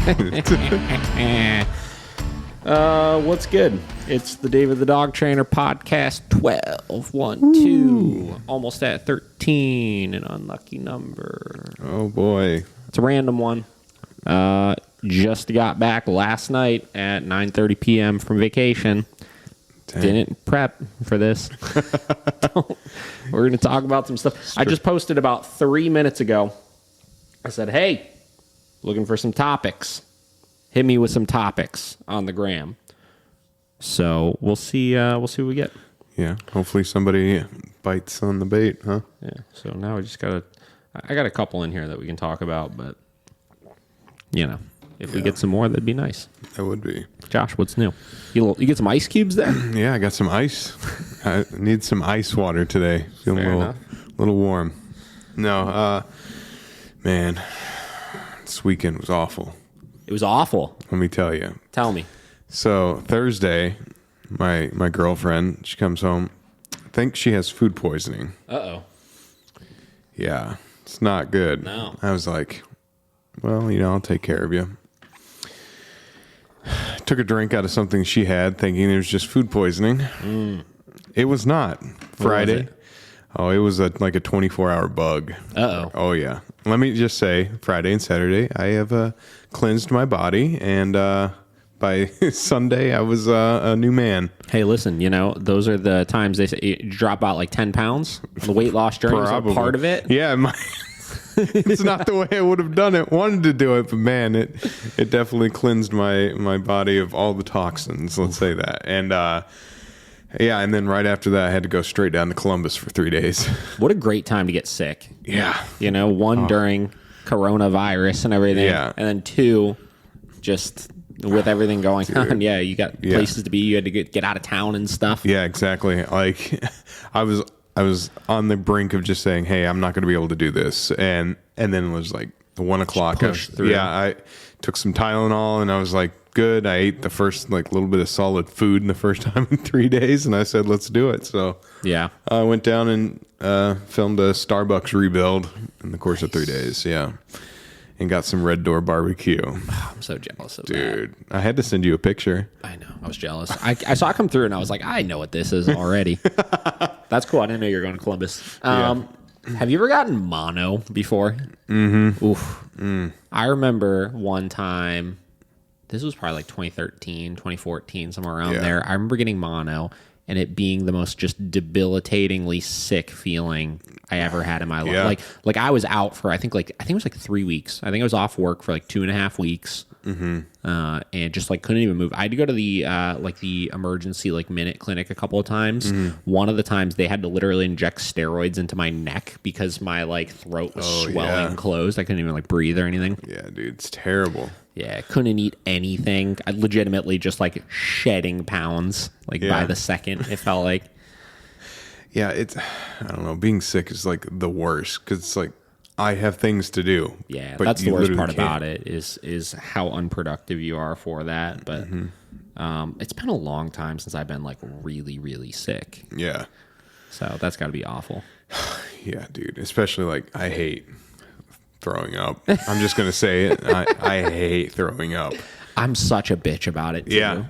What's good? It's the David the Dog Trainer podcast 12. 1, 2. Almost at 13. An unlucky number. Oh, boy. It's a random one. Just got back last night at 9:30 p.m. from vacation. Dang. Didn't prep for this. We're going to talk about some stuff. I just posted about 3 minutes ago. I said, hey, looking for some topics. Hit me with some topics on the gram. So we'll see what we get. Yeah, hopefully somebody bites on the bait, huh? Yeah, so now I got a couple in here that we can talk about, but, if we get some more, that'd be nice. That would be. Josh, what's new? You get some ice cubes there? Yeah, I got some ice. I need some ice water today. Feeling a little warm. No, man, this weekend was awful. It was awful. Let me tell you. Tell me. So Thursday, my girlfriend, she comes home. I think she has food poisoning. Uh-oh. Yeah, it's not good. No. I was like, well, I'll take care of you. Took a drink out of something she had, thinking it was just food poisoning. It was not. Friday. Was it? Oh, it was like a 24-hour bug. Uh-oh. Oh, yeah. Let me just say, Friday and Saturday, I have cleansed my body, and by Sunday, I was a new man. Hey, listen, those are the times they say you drop out like 10 pounds. The weight loss journey is a part of it. Yeah, it's not the way I would have done it, wanted to do it, but man, it definitely cleansed my body of all the toxins, let's say that. And yeah, and then right after that, I had to go straight down to Columbus for 3 days. What a great time to get sick. Yeah. During coronavirus and everything. Yeah. And then 2, just with everything going on. Yeah, you got places to be. You had to get out of town and stuff. Yeah, exactly. Like, I was on the brink of just saying, hey, I'm not going to be able to do this. And then it was like 1 o'clock. I took some Tylenol and I was like, good. I ate the first little bit of solid food in the first time in 3 days. And I said, let's do it. So yeah, I went down and filmed a Starbucks rebuild in the course of 3 days. Yeah. And got some Red Door barbecue. Oh, I'm so jealous of that. Dude, I had to send you a picture. I know. I was jealous. I saw it come through and I was like, I know what this is already. That's cool. I didn't know you were going to Columbus. Have you ever gotten mono before? Mm-hmm. Oof. I remember one time, this was probably like 2013, 2014, somewhere around there. I remember getting mono and it being the most just debilitatingly sick feeling I ever had in my life. Yeah. Like I was out for I think it was like 3 weeks. I think I was off work for like 2.5 weeks. Mm-hmm. And just couldn't even move. I had to go to the the emergency minute clinic a couple of times. One of the times they had to literally inject steroids into my neck because my throat was swelling closed. I couldn't even breathe or anything. Yeah, dude, it's terrible. Yeah, couldn't eat anything. I legitimately just shedding pounds by the second. It felt like. Yeah, I don't know. Being sick is the worst because it's I have things to do. Yeah, that's the worst part about it is how unproductive you are for that. But it's been a long time since I've been really, really sick. Yeah. So that's got to be awful. Yeah, dude. Especially I hate throwing up. I'm just going to say it. I hate throwing up. I'm such a bitch about it, too. Yeah.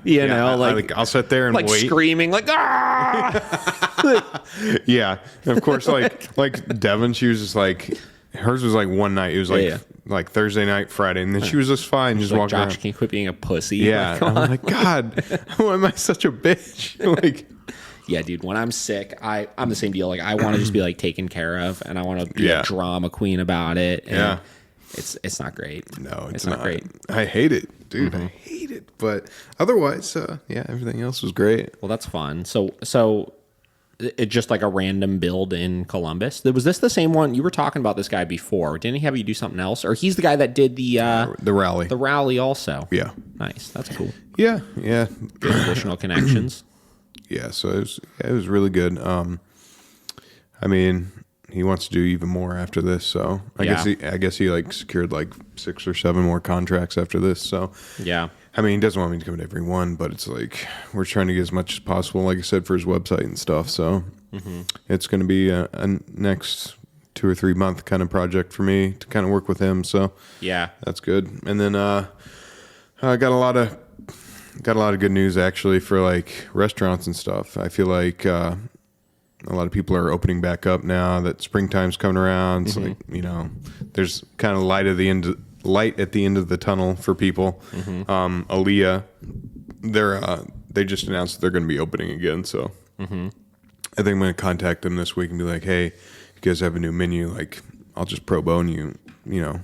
I'll sit there and wait. Screaming, ah! Yeah. And of course, Devin, she was just hers was one night. It was Thursday night, Friday, and then she was just fine, just walking around. Josh, can you quit being a pussy? Yeah. I'm like, God, why am I such a bitch? Yeah, dude, when I'm sick, I'm the same deal. I want to just be taken care of, and I want to be a drama queen about it. And it's not great. No, it's not great. I hate it, dude. I hate it. But otherwise, everything else was great. Well, that's fun. So it's just a random build in Columbus. Was this the same one? You were talking about this guy before. Didn't he have you do something else? Or he's the guy that did the rally. The rally also. Yeah. Nice. That's cool. Yeah. Good additional connections. Yeah, so it was really good. I mean, he wants to do even more after this, so I guess he secured 6 or 7 more contracts after this. So yeah, I mean, he doesn't want me to come to every one, but it's we're trying to get as much as possible, like I said, for his website and stuff. So it's going to be a next 2 or 3 month kind of project for me to kind of work with him. So yeah, that's good. And then I got a lot of good news actually for like restaurants and stuff. I feel like a lot of people are opening back up now that springtime's coming around. It's like, there's kind of light at the end of the tunnel for people. Aaliyah, they just announced they're going to be opening again. So I think I'm going to contact them this week and be like, hey, you guys have a new menu. Like, I'll just pro bono you.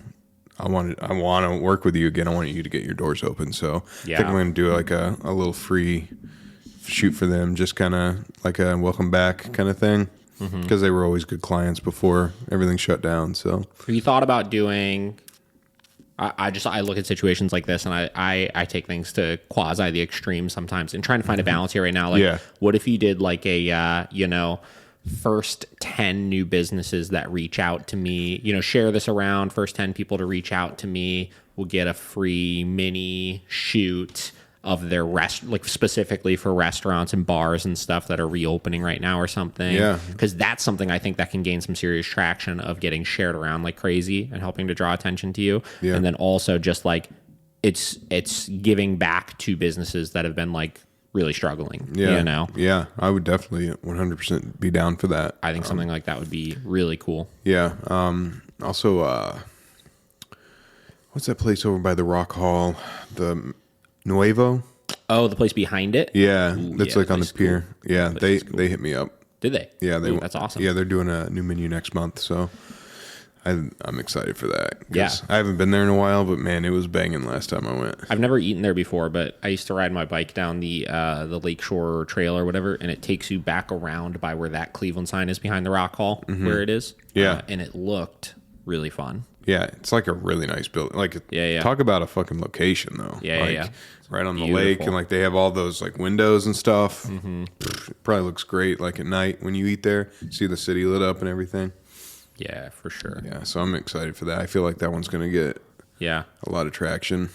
I want to work with you again. I want you to get your doors open. So I think I'm going to do like a little free shoot for them, just kind of like a welcome back kind of thing, because they were always good clients before everything shut down. So have you thought about doing? I look at situations like this and I take things to quasi the extreme sometimes and trying to find a balance here right now. Like, what if you did like a first 10 new businesses that reach out to me, share this around, first 10 people to reach out to me will get a free mini shoot of their like specifically for restaurants and bars and stuff that are reopening right now or something. Yeah. Because that's something I think that can gain some serious traction of getting shared around like crazy and helping to draw attention to you. Yeah. And then also just like it's giving back to businesses that have been like really struggling. Yeah. Yeah. I would definitely 100% be down for that. I think something like that would be really cool. Yeah. Also, what's that place over by the Rock Hall? The Nuevo? Oh, the place behind it? Yeah, that's like on the pier. Cool. Yeah, they hit me up. Did they? Yeah, that's awesome. Yeah, they're doing a new menu next month, so I'm excited for that. Yeah, I haven't been there in a while, but man, it was banging last time I went. I've never eaten there before, but I used to ride my bike down the Lakeshore Trail or whatever, and it takes you back around by where that Cleveland sign is behind the Rock Hall, where it is. Yeah, and it looked really fun. Yeah, it's like a really nice building. Like, talk about a fucking location, though. Yeah. Right on the lake, and like they have all those like windows and stuff. It probably looks great. Like at night when you eat there, see the city lit up and everything. Yeah, for sure. Yeah, so I'm excited for that. I feel like that one's gonna get a lot of traction.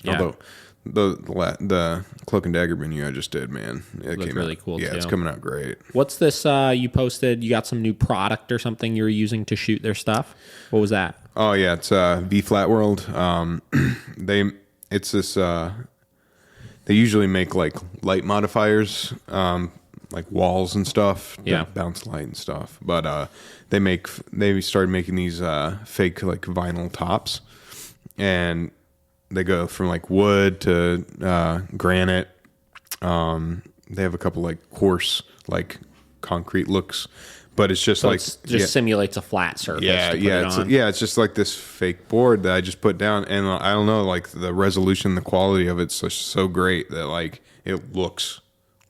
Yeah. Although the Cloak and Dagger menu I just did, man, it came really cool. Yeah, it's coming out great. What's this? You posted? You got some new product or something you were using to shoot their stuff? What was that? Oh yeah, it's V Flat World. It's this. They usually make like light modifiers, like walls and stuff, bounce light and stuff. But they started making these fake like vinyl tops, and they go from like wood to granite. They have a couple like coarse like concrete looks. But it's just simulates a flat surface. It's just like this fake board that I just put down, and I don't know, like the resolution, the quality of it's so great that like it looks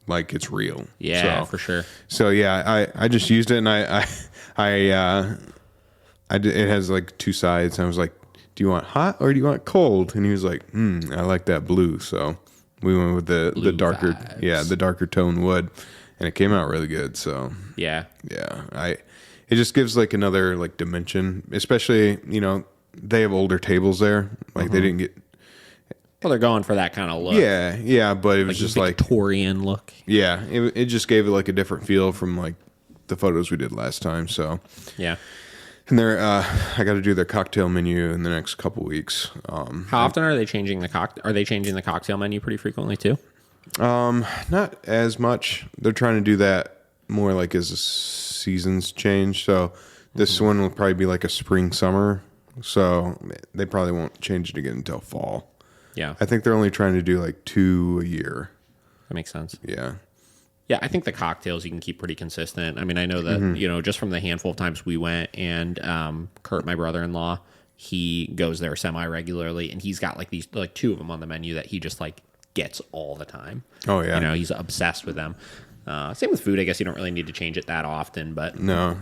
like it's real. Yeah, for sure. So yeah, I just used it, and it has like two sides. And I was like, do you want hot or do you want cold? And he was like, I like that blue. So we went with the darker, the darker tone wood. And it came out really good, so yeah. It just gives like another like dimension, especially they have older tables there, like they didn't get. Well, they're going for that kind of look. Yeah, but it was just like Victorian look. Yeah, it just gave it like a different feel from like the photos we did last time. So yeah, and I got to do their cocktail menu in the next couple weeks. How often are they changing the cocktail? Are they changing the cocktail menu pretty frequently too? Not as much. They're trying to do that more like as the seasons change. So this one will probably be like a spring, summer. So they probably won't change it again until fall. Yeah. I think they're only trying to do like 2 a year. That makes sense. Yeah. Yeah, I think the cocktails you can keep pretty consistent. I mean, I know that, just from the handful of times we went, and Kurt, my brother-in-law, he goes there semi-regularly, and he's got like these, like 2 of them on the menu that he just like gets all the time. Oh yeah, he's obsessed with them. Same with food. I guess you don't really need to change it that often, but no,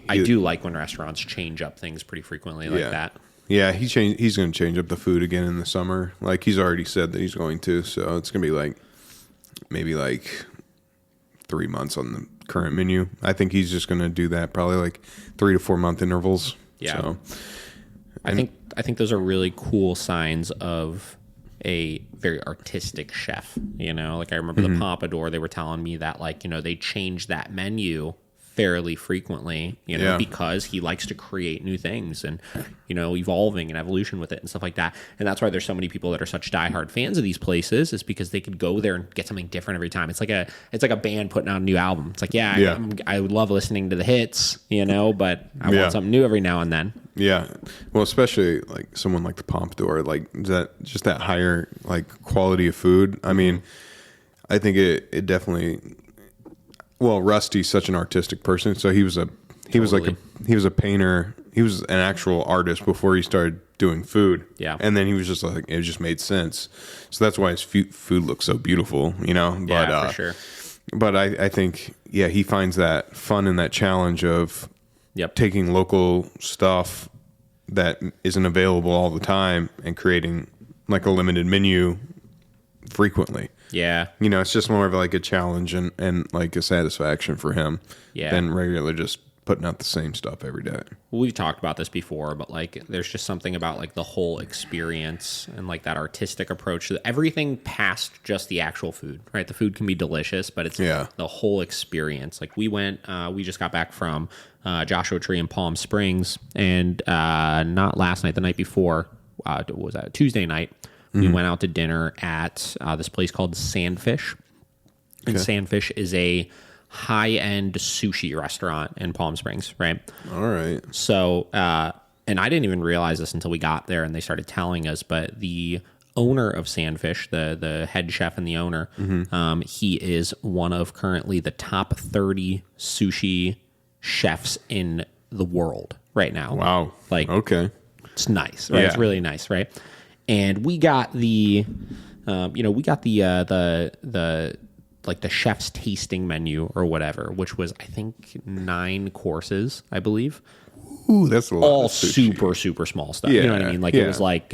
I do like when restaurants change up things pretty frequently like that. Yeah, he's going to change up the food again in the summer. Like he's already said that he's going to. So it's going to be like maybe like 3 months on the current menu. I think he's just going to do that probably like 3 to 4 month intervals. Yeah, so, I think those are really cool signs of a very artistic chef, like I remember the Pompadour, they were telling me that like, they changed that menu fairly frequently, because he likes to create new things and, evolving and evolution with it and stuff like that. And that's why there's so many people that are such diehard fans of these places, is because they could go there and get something different every time. It's like a band putting out a new album. It's like, I love listening to the hits, but I want something new every now and then. Yeah. Well, especially like someone like the Pompadour, like that higher like quality of food. I mean, I think it definitely. Well, Rusty's such an artistic person, so he was a painter. He was an actual artist before he started doing food. Yeah, and then he was just like, it just made sense. So that's why his food looks so beautiful, But, yeah, for sure. But I think he finds that fun and that challenge of taking local stuff that isn't available all the time and creating like a limited menu frequently. Yeah. It's just more of like a challenge and like a satisfaction for him than regular just putting out the same stuff every day. We've talked about this before, but like there's just something about like the whole experience and like that artistic approach to everything past just the actual food, right? The food can be delicious, but it's the whole experience. Like we just got back from Joshua Tree in Palm Springs, and not last night, the night before, what was that, Tuesday night, we went out to dinner at this place called Sandfish. And Sandfish is a high-end sushi restaurant in Palm Springs, right? All right. So, and I didn't even realize this until we got there and they started telling us, but the owner of Sandfish, the head chef and the owner, he is one of currently the top 30 sushi chefs in the world right now. Wow. Like, okay. It's nice, right? Yeah. It's really nice, right? And we got the like the chef's tasting menu or whatever, which was, I think, 9 courses, I believe. Ooh, that's a lot. All super, super small stuff. You know what I mean? Like it was like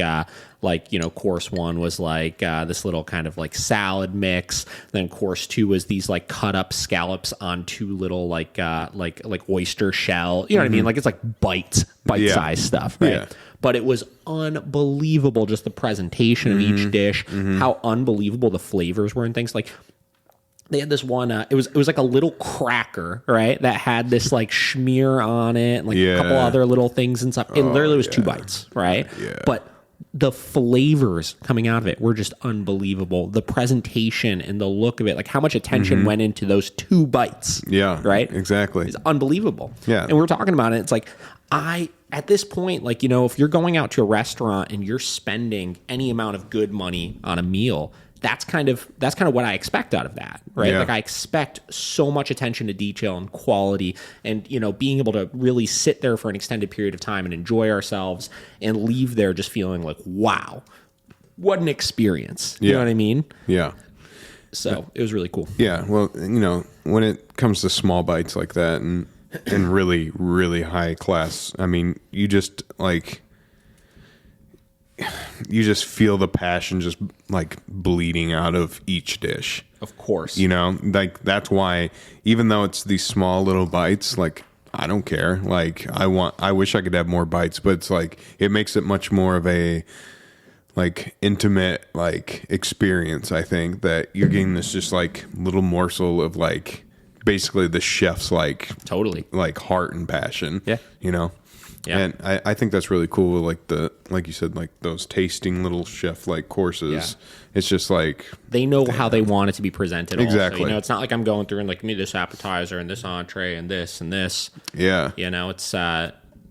course 1 was like this little kind of like salad mix. Then course 2 was these like cut up scallops on 2 little like oyster shell. You know what I mean? Like it's like bite-sized stuff, right? Yeah. But it was unbelievable, just the presentation of each dish, how unbelievable the flavors were and things. Like they had this one, it was like a little cracker, right? That had this like schmear on it and like a couple other little things and stuff. It literally was 2 bites, right? Yeah. But the flavors coming out of it were just unbelievable. The presentation and the look of it, like how much attention went into those 2 bites. Yeah. Right? Exactly. It's unbelievable. Yeah. And we're talking about it. It's like, at this point, like, if you're going out to a restaurant and you're spending any amount of good money on a meal, that's kind of what I expect out of that, right? Yeah. Like I expect so much attention to detail and quality and, being able to really sit there for an extended period of time and enjoy ourselves and leave there just feeling like, wow, what an experience. You know what I mean? Yeah. So it was really cool. Yeah. Well, when it comes to small bites like that and really, really high class, I mean, you just feel the passion just like bleeding out of each dish. Of course. Like that's why, even though it's these small little bites, like I don't care. Like I wish I could have more bites, but it's like, it makes it much more of a like intimate like experience. I think that you're getting this just like little morsel of like basically the chef's like totally like heart and passion. Yeah. Yeah. And I think that's really cool. Like you said, like those tasting little chef like courses. Yeah. It's just like they know how they want it to be presented. Exactly. Also. It's not like I'm going through and like, give me this appetizer and this entree and this and this. Yeah.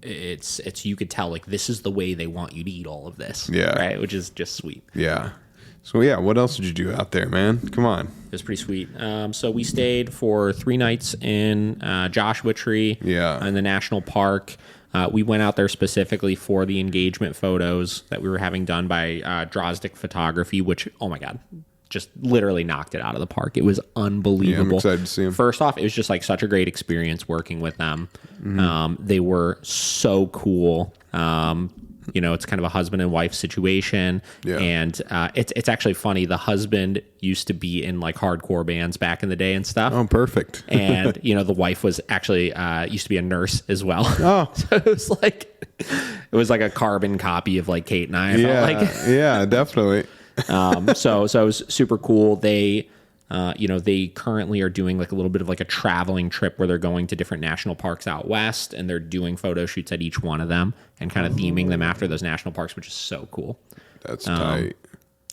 It's you could tell like this is the way they want you to eat all of this. Yeah. Right. Which is just sweet. Yeah. So yeah, what else did you do out there, man? Come on. It was pretty sweet. So we stayed for 3 nights in Joshua Tree. Yeah. In the national park. We went out there specifically for the engagement photos that we were having done by Drozdick Photography, which, oh my God, just literally knocked it out of the park. It was unbelievable. Yeah, I'm excited to see them. First off, it was just like such a great experience working with them. They were so cool. It's kind of a husband and wife situation. Yeah. And it's actually funny. The husband used to be in like hardcore bands back in the day and stuff. Oh, perfect. And, the wife was actually used to be a nurse as well. Oh. So it was like a carbon copy of like Kate and I. Yeah, felt like. Yeah, definitely. So it was super cool. They They currently are doing like a little bit of like a traveling trip where they're going to different national parks out west, and they're doing photo shoots at each one of them and kind of theming them after those national parks, which is so cool. That's tight.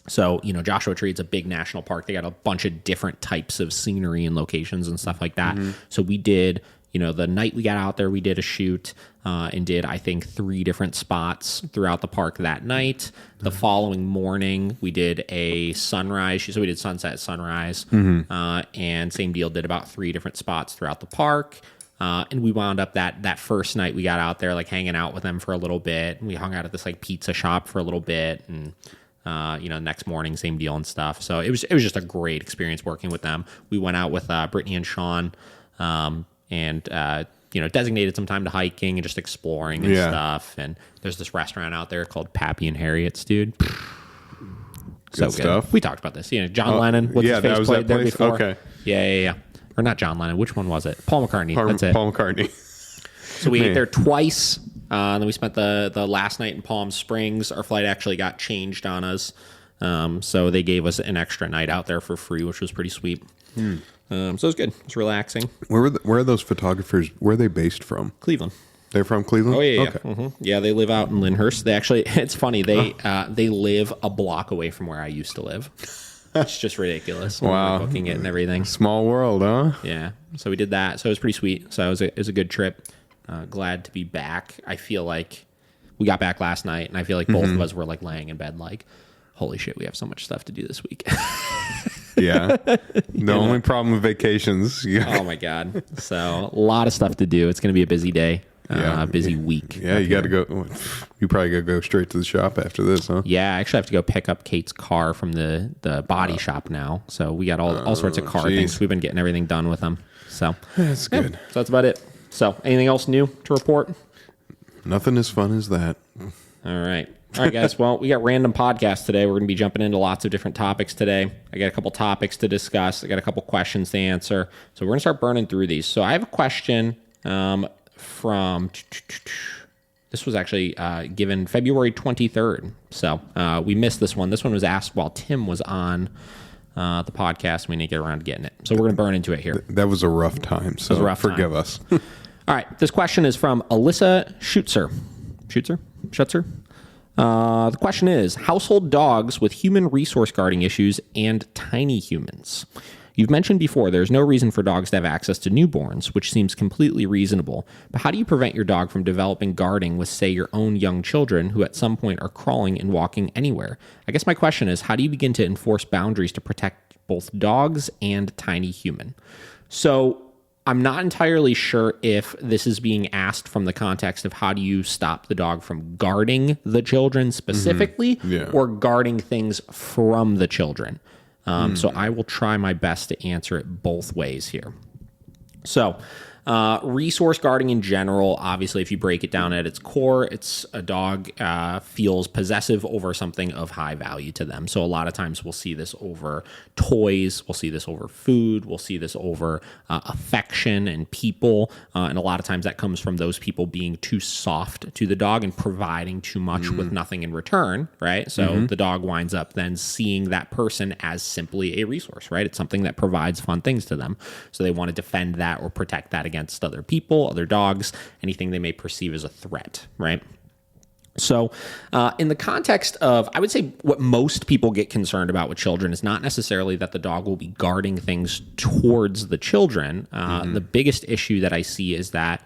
So, Joshua Tree, it's a big national park. They got a bunch of different types of scenery and locations and stuff like that. So we did, the night we got out there, we did a shoot and did, I think, 3 different spots throughout the park that night. The following morning, we did a sunrise. So we did sunset, sunrise, and same deal, did about 3 different spots throughout the park. And we wound up that first night we got out there, like hanging out with them for a little bit. And we hung out at this like pizza shop for a little bit, and next morning, same deal and stuff. So it was just a great experience working with them. We went out with Brittany and Sean, and designated some time to hiking and just exploring and stuff. And there's this restaurant out there called Pappy and Harriet's, dude. So good stuff. We talked about this. John Lennon. What's his face that was played that there place? before. Okay. Yeah. Or not John Lennon. Which one was it? Paul McCartney. That's it. Paul McCartney. So we ate there twice. And then we spent the last night in Palm Springs. Our flight actually got changed on us. So they gave us an extra night out there for free, which was pretty sweet. So it was good. It was relaxing. Where are those photographers? Where are they based from? Cleveland. They're from Cleveland? Oh, yeah. Okay. Yeah, they live out in Lyndhurst. They actually, it's funny. They live a block away from where I used to live. It's just ridiculous. Wow. Booking it and everything. Small world, huh? Yeah. So we did that. So it was pretty sweet. So it was a good trip. Glad to be back. I feel like we got back last night, and I feel like both of us were like laying in bed like, holy shit, we have so much stuff to do this week. Yeah. The only problem with vacations. Yeah. Oh, my God. So a lot of stuff to do. It's going to be a busy day, a busy week. Yeah, you got to go. You probably got to go straight to the shop after this, huh? Yeah, I actually have to go pick up Kate's car from the body shop now. So we got all sorts of car things. We've been getting everything done with them. So that's good. So that's about it. So anything else new to report? Nothing as fun as that. All right, guys. Well, we got random podcasts today. We're going to be jumping into lots of different topics today. I got a couple topics to discuss. I got a couple questions to answer. So we're going to start burning through these. So I have a question from... This was actually given February 23rd. So we missed this one. This one was asked while Tim was on the podcast. We didn't get around to getting it. So we're going to burn into it here. That was a rough time. So forgive us. All right. This question is from Alyssa Schutzer. Schutzer? The question is, household dogs with human resource guarding issues and tiny humans. You've mentioned before there's no reason for dogs to have access to newborns, which seems completely reasonable. But how do you prevent your dog from developing guarding with, say, your own young children who at some point are crawling and walking anywhere? I guess my question is, how do you begin to enforce boundaries to protect both dogs and tiny human? So I'm not entirely sure if this is being asked from the context of how do you stop the dog from guarding the children specifically or guarding things from the children. So I will try my best to answer it both ways here. So resource guarding in general, obviously, if you break it down at its core, it's a dog feels possessive over something of high value to them. So a lot of times we'll see this over toys, we'll see this over food, we'll see this over affection and people. And a lot of times that comes from those people being too soft to the dog and providing too much with nothing in return, right? So the dog winds up then seeing that person as simply a resource, right? It's something that provides fun things to them. So they want to defend that or protect that against other people, other dogs, anything they may perceive as a threat, right? So in the context of, I would say what most people get concerned about with children is not necessarily that the dog will be guarding things towards the children. The biggest issue that I see is that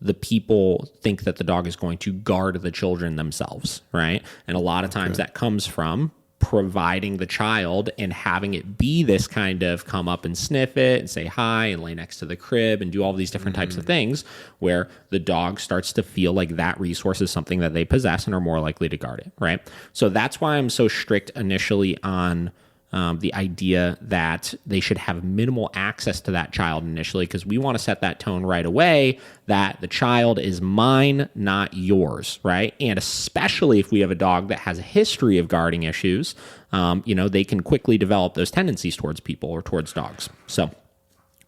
the people think that the dog is going to guard the children themselves, right? And a lot of times that comes from providing the child and having it be this kind of come up and sniff it and say hi and lay next to the crib and do all these different types of things where the dog starts to feel like that resource is something that they possess and are more likely to guard it, right? So that's why I'm so strict initially on the idea that they should have minimal access to that child initially, because we want to set that tone right away that the child is mine, not yours, right? And especially if we have a dog that has a history of guarding issues, they can quickly develop those tendencies towards people or towards dogs. So,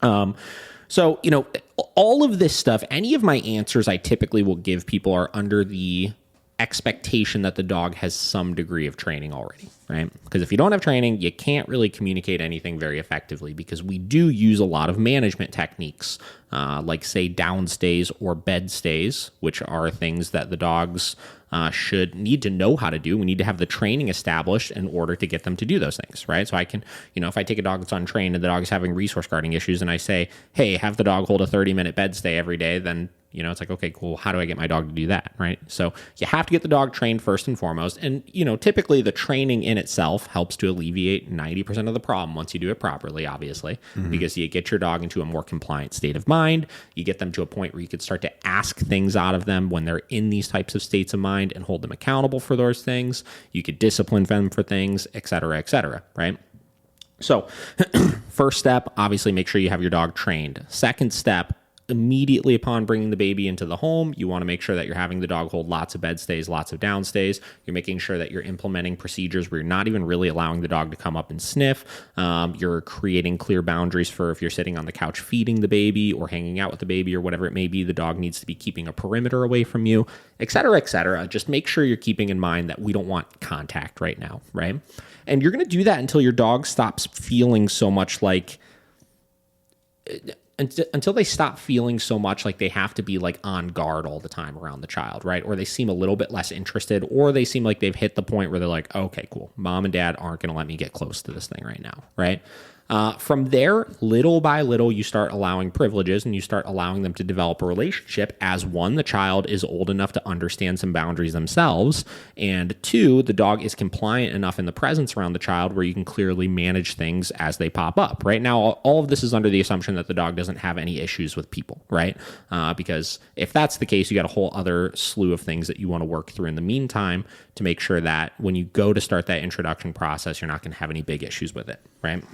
all of this stuff, any of my answers I typically will give people are under the expectation that the dog has some degree of training already, right? Because if you don't have training, you can't really communicate anything very effectively, because we do use a lot of management techniques, like say down stays or bed stays, which are things that the dogs should need to know how to do. We need to have the training established in order to get them to do those things, right? So I can, if I take a dog that's untrained and the dog is having resource guarding issues and I say, hey, have the dog hold a 30-minute bed stay every day, then it's like, okay, cool. How do I get my dog to do that? Right. So you have to get the dog trained first and foremost. And, typically the training in itself helps to alleviate 90% of the problem once you do it properly, obviously, because you get your dog into a more compliant state of mind. You get them to a point where you could start to ask things out of them when they're in these types of states of mind and hold them accountable for those things. You could discipline them for things, et cetera, right? So first step, obviously make sure you have your dog trained. Second step, immediately upon bringing the baby into the home, you want to make sure that you're having the dog hold lots of bed stays, lots of down stays. You're making sure that you're implementing procedures where you're not even really allowing the dog to come up and sniff. You're creating clear boundaries for if you're sitting on the couch feeding the baby or hanging out with the baby or whatever it may be, the dog needs to be keeping a perimeter away from you, et cetera. Just make sure you're keeping in mind that we don't want contact right now, right? And you're going to do that until your dog stops feeling so much like... until they stop feeling so much like they have to be like on guard all the time around the child, right? Or they seem a little bit less interested, or they seem like they've hit the point where they're like, okay, cool, mom and dad aren't going to let me get close to this thing right now, right? From there, little by little, you start allowing privileges and you start allowing them to develop a relationship as one, the child is old enough to understand some boundaries themselves, and two, the dog is compliant enough in the presence around the child where you can clearly manage things as they pop up. Right now, all of this is under the assumption that the dog doesn't have any issues with people, right? Because if that's the case, you got a whole other slew of things that you want to work through in the meantime to make sure that when you go to start that introduction process, you're not going to have any big issues with it, right?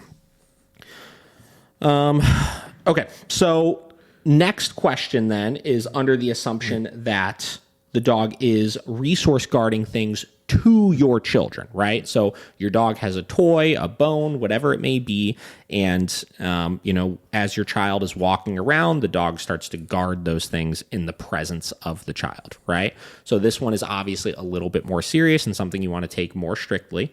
Okay, so next question then is under the assumption that the dog is resource guarding things to your children, right? So your dog has a toy, a bone, whatever it may be, and as your child is walking around, the dog starts to guard those things in the presence of the child, right? So this one is obviously a little bit more serious and something you want to take more strictly.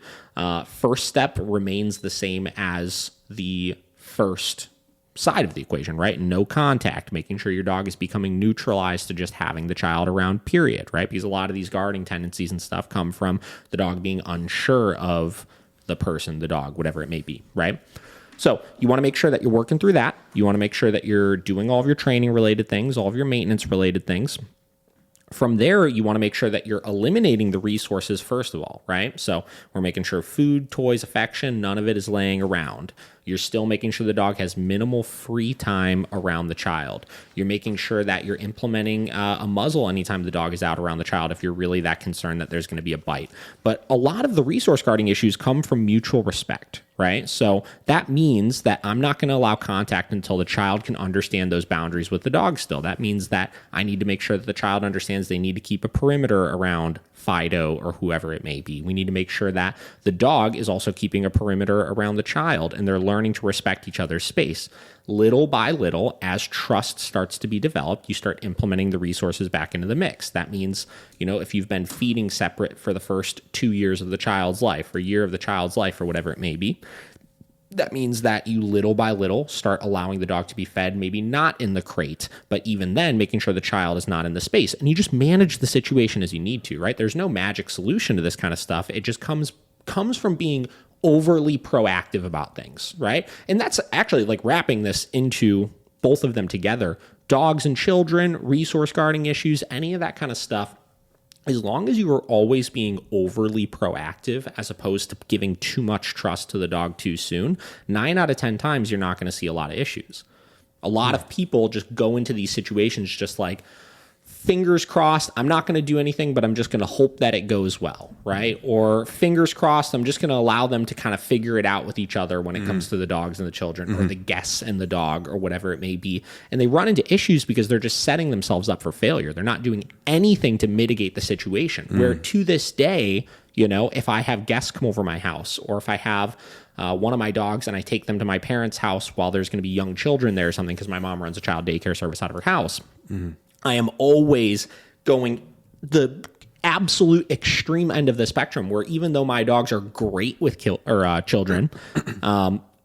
First step remains the same as the first side of the equation, right? No contact, making sure your dog is becoming neutralized to just having the child around, period, right? Because a lot of these guarding tendencies and stuff come from the dog being unsure of the person, the dog, whatever it may be, right? So you want to make sure that you're working through that. You want to make sure that you're doing all of your training related things, all of your maintenance related things. From there, you want to make sure that you're eliminating the resources first of all, right? So we're making sure food, toys, affection, none of it is laying around. You're still making sure the dog has minimal free time around the child. You're making sure that you're implementing a muzzle anytime the dog is out around the child if you're really that concerned that there's going to be a bite. But a lot of the resource guarding issues come from mutual respect, right? So that means that I'm not going to allow contact until the child can understand those boundaries with the dog still. That means that I need to make sure that the child understands they need to keep a perimeter around Fido or whoever it may be. We need to make sure that the dog is also keeping a perimeter around the child and they're learning to respect each other's space. Little by little, as trust starts to be developed, you start implementing the resources back into the mix. That means, if you've been feeding separate for the first 2 years of the child's life or year of the child's life or whatever it may be, that means that you little by little start allowing the dog to be fed, maybe not in the crate, but even then making sure the child is not in the space. And you just manage the situation as you need to, right? There's no magic solution to this kind of stuff. It just comes from being overly proactive about things, right? And that's actually like wrapping this into both of them together. Dogs and children, resource guarding issues, any of that kind of stuff. As long as you are always being overly proactive as opposed to giving too much trust to the dog too soon, 9 out of 10 times you're not going to see a lot of issues. A lot of people just go into these situations just like, fingers crossed, I'm not going to do anything, but I'm just going to hope that it goes well, right? Or fingers crossed, I'm just going to allow them to kind of figure it out with each other when it comes to the dogs and the children or the guests and the dog or whatever it may be. And they run into issues because they're just setting themselves up for failure. They're not doing anything to mitigate the situation. Where to this day, if I have guests come over my house or if I have one of my dogs and I take them to my parents' house while there's going to be young children there or something because my mom runs a child daycare service out of her house, I am always going the absolute extreme end of the spectrum where even though my dogs are great with children,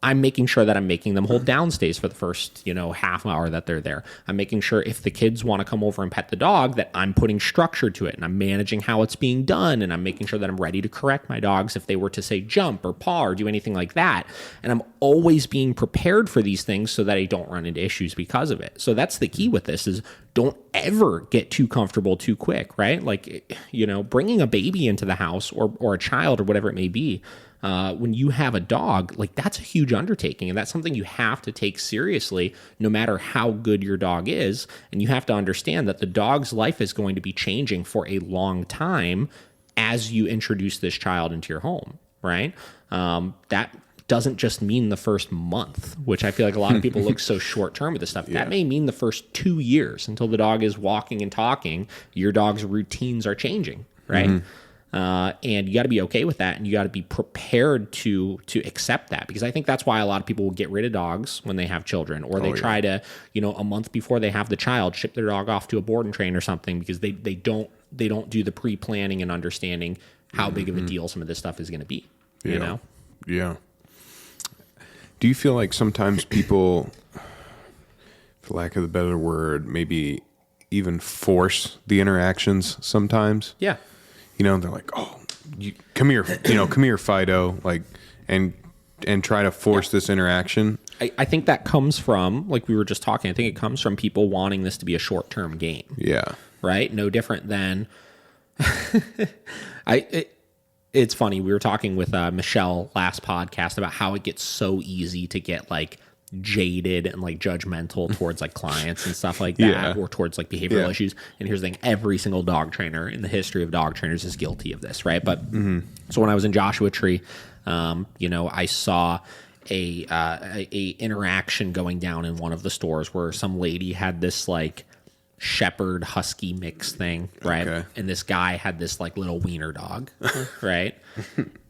I'm making sure that I'm making them hold down stays for the first, half hour that they're there. I'm making sure if the kids want to come over and pet the dog that I'm putting structure to it and I'm managing how it's being done. And I'm making sure that I'm ready to correct my dogs if they were to say jump or paw or do anything like that. And I'm always being prepared for these things so that I don't run into issues because of it. So that's the key with this is don't ever get too comfortable too quick, right? Like, bringing a baby into the house or a child or whatever it may be, when you have a dog, like that's a huge undertaking and that's something you have to take seriously no matter how good your dog is. And you have to understand that the dog's life is going to be changing for a long time as you introduce this child into your home, right? That doesn't just mean the first month, which I feel like a lot of people look so short term with this stuff. Yeah. That may mean the first 2 years until the dog is walking and talking. Your dog's routines are changing, right? Mm-hmm. And you got to be okay with that, and you got to be prepared to accept that, because I think that's why a lot of people will get rid of dogs when they have children, or they try to, a month before they have the child, ship their dog off to a board and train or something, because they don't do the pre-planning and understanding how big of a deal some of this stuff is going to be. Yeah. Do you feel like sometimes people, for lack of a better word, maybe even force the interactions sometimes? Yeah. They're like, "Oh, come here, come here, Fido," like, and try to force this interaction. I think that comes from, like we were just talking, I think it comes from people wanting this to be a short-term game. Yeah. Right? No different than, it's funny. We were talking with Michelle last podcast about how it gets so easy to get like jaded and like judgmental towards like clients and stuff like that, or towards like behavioral issues. And here's the thing, every single dog trainer in the history of dog trainers is guilty of this, right? But so when I was in Joshua Tree, I saw a interaction going down in one of the stores where some lady had this like shepherd husky mix thing, right? Okay. And this guy had this like little wiener dog, right?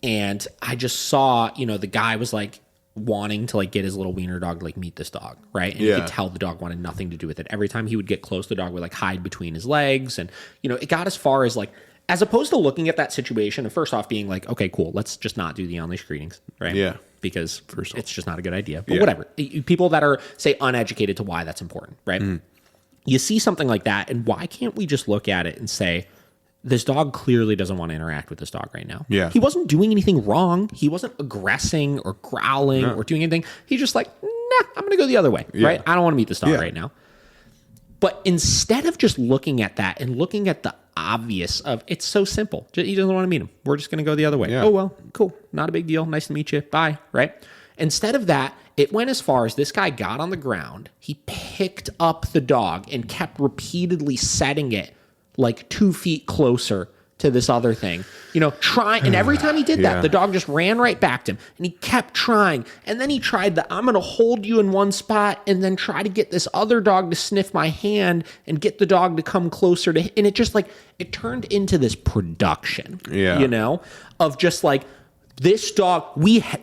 And I just saw, the guy was like wanting to like get his little wiener dog to like meet this dog, right? And you could tell the dog wanted nothing to do with it. Every time he would get close, the dog would like hide between his legs, and it got as far as like, as opposed to looking at that situation and first off being like, okay, cool, let's just not do the on-leash greetings, right? Yeah. Because it's just not a good idea. But whatever. People that are, say, uneducated to why that's important, right? You see something like that, and why can't we just look at it and say, this dog clearly doesn't want to interact with this dog right now. Yeah. He wasn't doing anything wrong. He wasn't aggressing or growling or doing anything. He's just like, nah, I'm going to go the other way, right? I don't want to meet this dog right now. But instead of just looking at that and looking at the obvious of, it's so simple. He doesn't want to meet him. We're just going to go the other way. Yeah. Oh, well, cool. Not a big deal. Nice to meet you. Bye, right? Instead of that, it went as far as this guy got on the ground. He picked up the dog and kept repeatedly setting it like 2 feet closer to this other thing, trying. And every time he did that, the dog just ran right back to him, and he kept trying. And then he tried I'm going to hold you in one spot and then try to get this other dog to sniff my hand and get the dog to come closer to, and it just like, it turned into this production, of just like, this dog,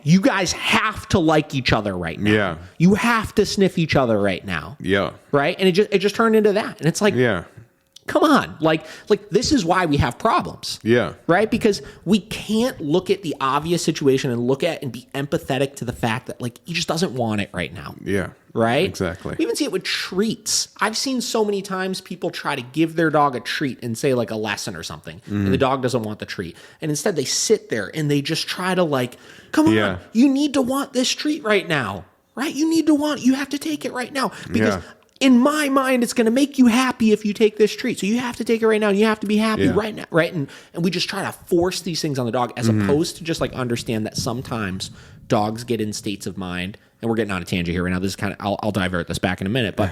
you guys have to like each other right now. Yeah. You have to sniff each other right now. Yeah. Right? And it just turned into that. And it's like, come on. Like this is why we have problems. Yeah. Right? Because we can't look at the obvious situation and look at and be empathetic to the fact that like he just doesn't want it right now. Yeah. Right? Exactly. We even see it with treats. I've seen so many times people try to give their dog a treat and say like a lesson or something, and the dog doesn't want the treat. And instead they sit there and they just try to like, come on, you need to want this treat right now. Right? You have to take it right now. Because in my mind, it's going to make you happy if you take this treat. So you have to take it right now. And you have to be happy right now. Right. And we just try to force these things on the dog as opposed to just like understand that sometimes dogs get in states of mind. And we're getting on a tangent here right now. This is kind of, I'll divert this back in a minute. But,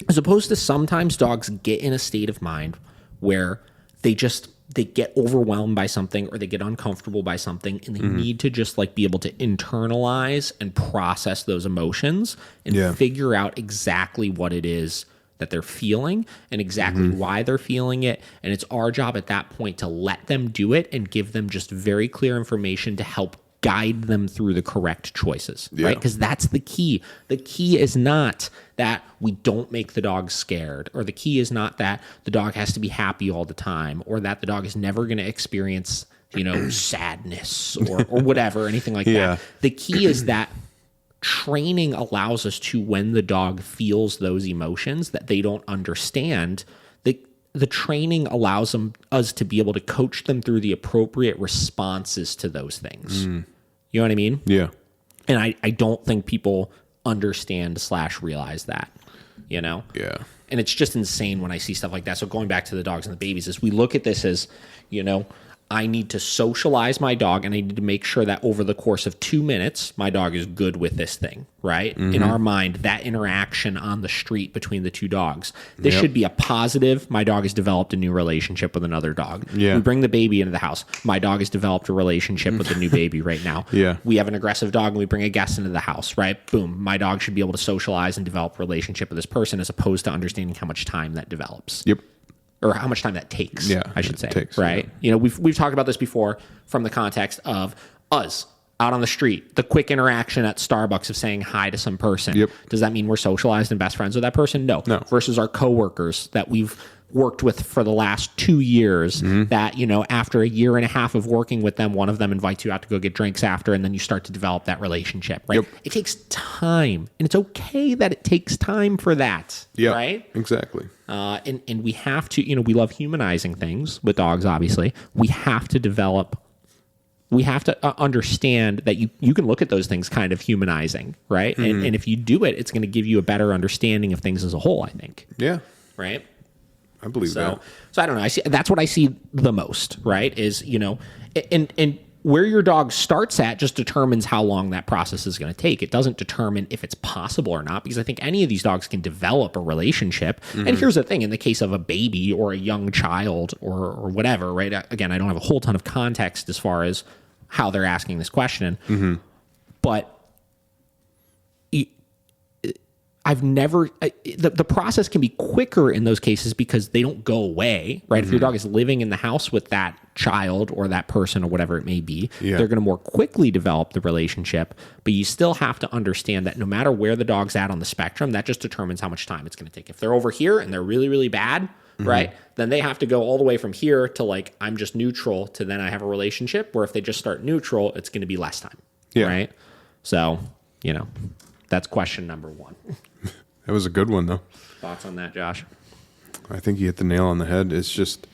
as opposed to sometimes dogs get in a state of mind where they get overwhelmed by something or they get uncomfortable by something, and they need to just like be able to internalize and process those emotions and figure out exactly what it is that they're feeling and exactly why they're feeling it. And it's our job at that point to let them do it and give them just very clear information to help guide them through the correct choices, right? Because that's the key. The key is not that we don't make the dog scared, or the key is not that the dog has to be happy all the time, or that the dog is never going to experience, sadness or whatever, anything like that. The key is that training allows us to, when the dog feels those emotions that they don't understand, the training allows us to be able to coach them through the appropriate responses to those things. You know what I mean? Yeah. And I don't think people understand / realize that, Yeah. And it's just insane when I see stuff like that. So going back to the dogs and the babies, is we look at this as, I need to socialize my dog, and I need to make sure that over the course of 2 minutes, my dog is good with this thing, right? In our mind, that interaction on the street between the two dogs, this should be a positive. My dog has developed a new relationship with another dog. Yeah. We bring the baby into the house. My dog has developed a relationship with the new baby right now. Yeah. We have an aggressive dog, and we bring a guest into the house, right? Boom. My dog should be able to socialize and develop a relationship with this person, as opposed to understanding how much time that develops. Yep. Or how much time that takes, I should say, takes, right? We've talked about this before from the context of us out on the street, the quick interaction at Starbucks of saying hi to some person. Yep. Does that mean we're socialized and best friends with that person? No. Versus our coworkers that we've worked with for the last 2 years, that, after a year and a half of working with them, one of them invites you out to go get drinks after, and then you start to develop that relationship, right? It takes time, and it's okay that it takes time for that, right? Exactly. And we have to, we love humanizing things with dogs, obviously. We have to understand that you can look at those things kind of humanizing, right? And if you do it, it's going to give you a better understanding of things as a whole, I think. Yeah. Right? I believe that. So I don't know. That's what I see the most, right? Is, and where your dog starts at just determines how long that process is going to take. It doesn't determine if it's possible or not, because I think any of these dogs can develop a relationship. And here's the thing, in the case of a baby or a young child or whatever, right? Again, I don't have a whole ton of context as far as how they're asking this question, but I've never, the process can be quicker in those cases because they don't go away, right? If your dog is living in the house with that child or that person or whatever it may be, they're going to more quickly develop the relationship, but you still have to understand that no matter where the dog's at on the spectrum, that just determines how much time it's going to take. If they're over here and they're really, really bad, right, then they have to go all the way from here to like, I'm just neutral, to then I have a relationship, where if they just start neutral, it's going to be less time, right? So, that's question number 1. That was a good one, though. Thoughts on that, Josh? I think you hit the nail on the head. It's just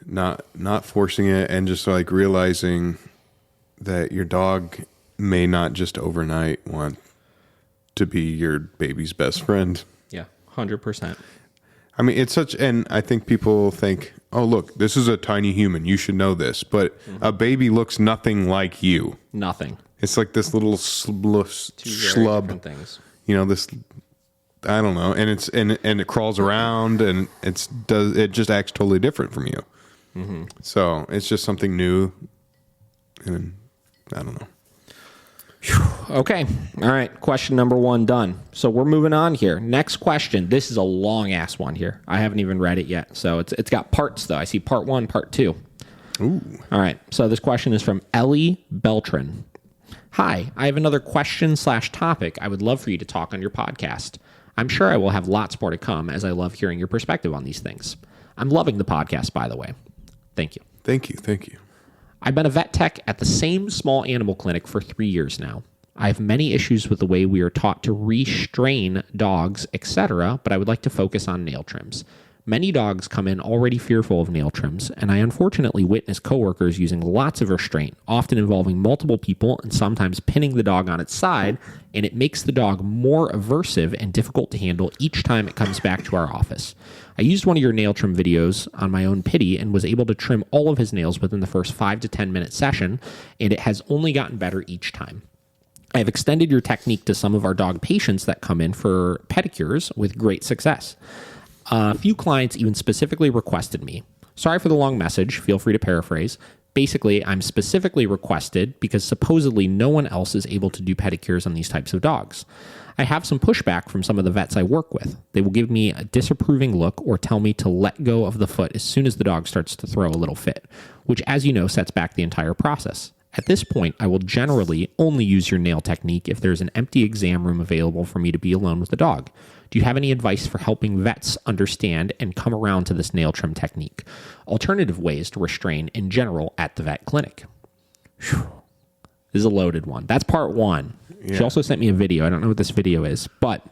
not forcing it, and just like realizing that your dog may not just overnight want to be your baby's best friend. Yeah, 100%. I mean, it's such, and I think people think, oh, look, this is a tiny human. You should know this. But a baby looks nothing like you. Nothing. It's like this little schlub. Things. This, I don't know. And it crawls around, and it just acts totally different from you. So it's just something new. And I don't know. Okay. All right. Question number 1 done. So we're moving on here. Next question. This is a long ass one here. I haven't even read it yet. So it's got parts though. I see part 1, part 2. Ooh. All right. So this question is from Ellie Beltran. Hi, I have another question / topic I would love for you to talk on your podcast. I'm sure I will have lots more to come, as I love hearing your perspective on these things. I'm loving the podcast, by the way. Thank you. Thank you. Thank you. I've been a vet tech at the same small animal clinic for 3 years now. I have many issues with the way we are taught to restrain dogs, etc., but I would like to focus on nail trims. Many dogs come in already fearful of nail trims, and I unfortunately witness coworkers using lots of restraint, often involving multiple people and sometimes pinning the dog on its side, and it makes the dog more aversive and difficult to handle each time it comes back to our office. I used one of your nail trim videos on my own pity and was able to trim all of his nails within the first 5 to 10 minute session, and it has only gotten better each time. I have extended your technique to some of our dog patients that come in for pedicures with great success. A few clients even specifically requested me. Sorry for the long message. Feel free to paraphrase. Basically, I'm specifically requested because supposedly no one else is able to do pedicures on these types of dogs. I have some pushback from some of the vets I work with. They will give me a disapproving look or tell me to let go of the foot as soon as the dog starts to throw a little fit, which, as you know, sets back the entire process. At this point, I will generally only use your nail technique if there's an empty exam room available for me to be alone with the dog. Do you have any advice for helping vets understand and come around to this nail trim technique? Alternative ways to restrain in general at the vet clinic. Whew. This is a loaded one. That's part one. Yeah. She also sent me a video. I don't know what this video is, but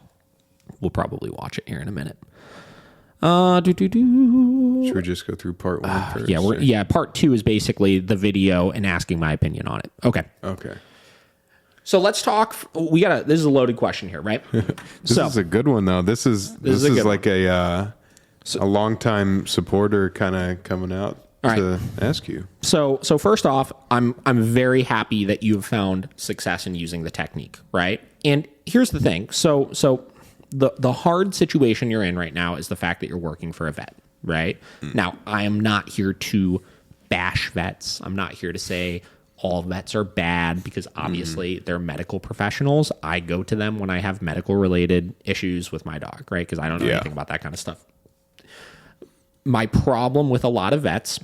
we'll probably watch it here in a minute. Should we just go through part one first? Yeah, part two is basically the video and asking my opinion on it. Okay. So let's talk. This is a loaded question here, right? This is a good one though. This is like a longtime supporter kind of coming out to ask you. So first off, I'm very happy that you've found success in using the technique, right? And here's the thing. So the hard situation you're in right now is the fact that you're working for a vet, right? Now, I am not here to bash vets. I'm not here to say all vets are bad because obviously they're medical professionals. I go to them when I have medical related issues with my dog, right? Because I don't know anything about that kind of stuff. My problem with a lot of vets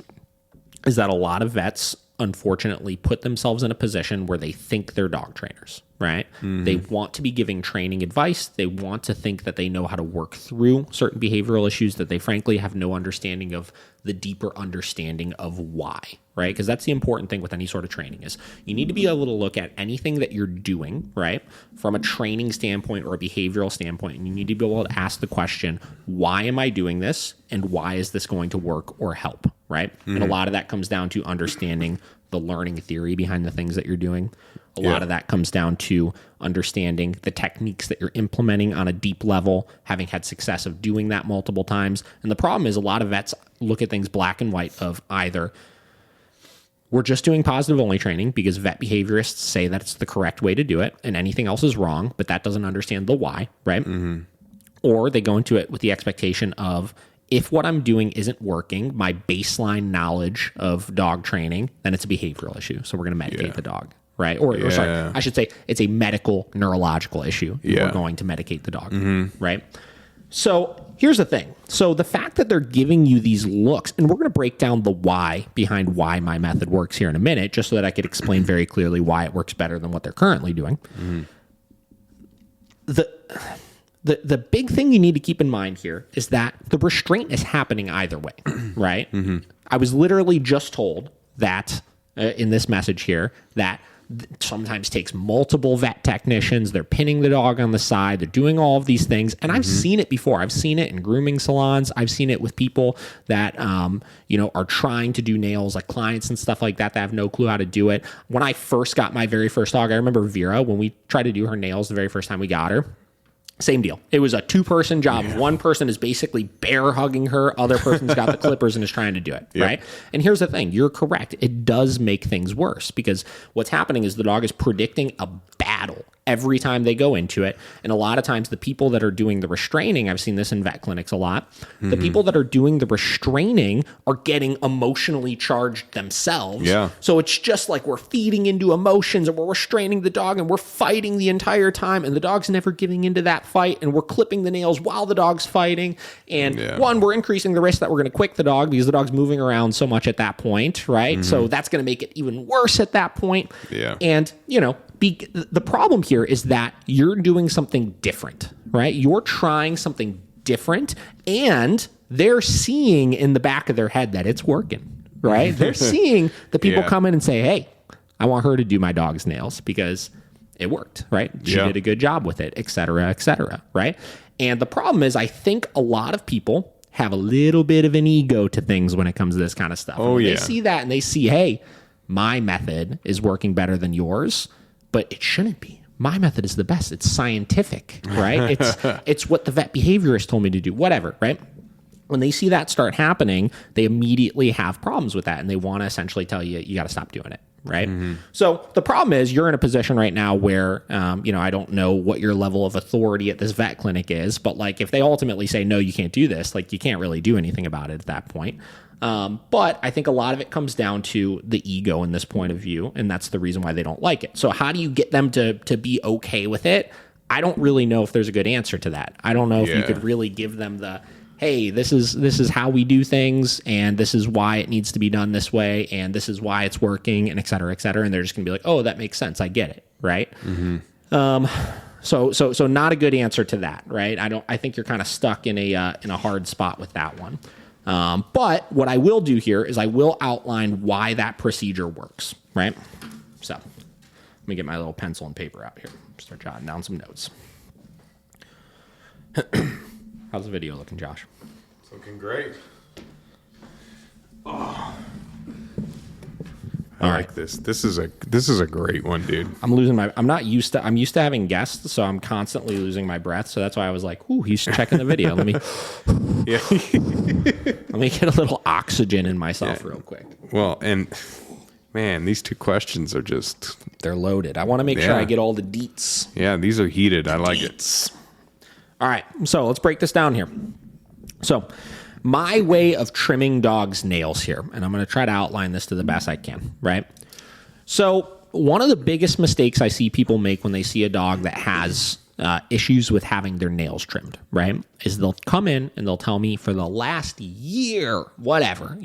is that a lot of vets unfortunately put themselves in a position where they think they're dog trainers, right? They want to be giving training advice. They want to think that they know how to work through certain behavioral issues that they frankly have no understanding of the deeper understanding of why, right? Because that's the important thing with any sort of training is you need to be able to look at anything that you're doing, right? From a training standpoint or a behavioral standpoint, and you need to be able to ask the question, why am I doing this? And why is this going to work or help, right? And a lot of that comes down to understanding the learning theory behind the things that you're doing. A lot of that comes down to understanding the techniques that you're implementing on a deep level, having had success of doing that multiple times. And the problem is a lot of vets look at things black and white of either we're just doing positive only training because vet behaviorists say that it's the correct way to do it and anything else is wrong, but that doesn't understand the why, right? Or they go into it with the expectation of if what I'm doing isn't working, my baseline knowledge of dog training, then it's a behavioral issue. So we're going to medicate the dog, right? Or sorry, I should say it's a medical neurological issue. We're going to medicate the dog, right? So here's the thing. So the fact that they're giving you these looks, and we're going to break down the why behind why my method works here in a minute, just so that I could explain very clearly why it works better than what they're currently doing. The big thing you need to keep in mind here is that the restraint is happening either way, right? I was literally just told that in this message here that sometimes takes multiple vet technicians. They're pinning the dog on the side. They're doing all of these things. And I've seen it before. I've seen it in grooming salons. I've seen it with people that, are trying to do nails, like clients and stuff like that have no clue how to do it. When I first got my very first dog, I remember Vera, when we tried to do her nails the very first time we got her, same deal. It was a two-person job. One person is basically bear hugging her. Other person's got the clippers and is trying to do it, right? And here's the thing. You're correct. It does make things worse because what's happening is the dog is predicting a battle every time they go into it. And a lot of times the people that are doing the restraining, I've seen this in vet clinics a lot, the people that are doing the restraining are getting emotionally charged themselves. So it's just like we're feeding into emotions and we're restraining the dog and we're fighting the entire time and the dog's never giving into that fight and we're clipping the nails while the dog's fighting. And we're increasing the risk that we're going to quick the dog because the dog's moving around so much at that point, right? So that's going to make it even worse at that point. And, the problem here is that you're doing something different, right? You're trying something different and they're seeing in the back of their head that it's working, right? They're seeing the people come in and say, hey, I want her to do my dog's nails because it worked, right? She did a good job with it, et cetera, right? And the problem is I think a lot of people have a little bit of an ego to things when it comes to this kind of stuff. They see that and they see, hey, my method is working better than yours, but it shouldn't be. My method is the best. It's scientific, right? It's what the vet behaviorist told me to do, whatever, right? When they see that start happening, they immediately have problems with that and they want to essentially tell you, you got to stop doing it, right? So the problem is you're in a position right now where, I don't know what your level of authority at this vet clinic is, but like if they ultimately say, no, you can't do this, like you can't really do anything about it at that point. But I think a lot of it comes down to the ego in this point of view, and that's the reason why they don't like it. So how do you get them to be okay with it? I don't really know if there's a good answer to that. I don't know if you could really give them the, hey, this is how we do things, and this is why it needs to be done this way, and this is why it's working, and et cetera, and they're just going to be like, oh, that makes sense. I get it, right? So not a good answer to that, right? I think you're kind of stuck in a hard spot with that one. But what I will do here is I will outline why that procedure works, right? So let me get my little pencil and paper out here. Start jotting down some notes. How's the video looking, Josh? It's looking great. Oh. I like this. This is a great one, dude. I'm used to having guests, so I'm constantly losing my breath. So that's why I was like, ooh, he's checking the video. Let me get a little oxygen in myself real quick. Well, and man, these 2 questions are they're loaded. I want to make sure I get all the deets. Yeah, these are heated. I like it. All right, so let's break this down here. So my way of trimming dogs' nails here, and I'm going to try to outline this to the best I can, right? So one of the biggest mistakes I see people make when they see a dog that has issues with having their nails trimmed, right, is they'll come in and they'll tell me for the last year, whatever,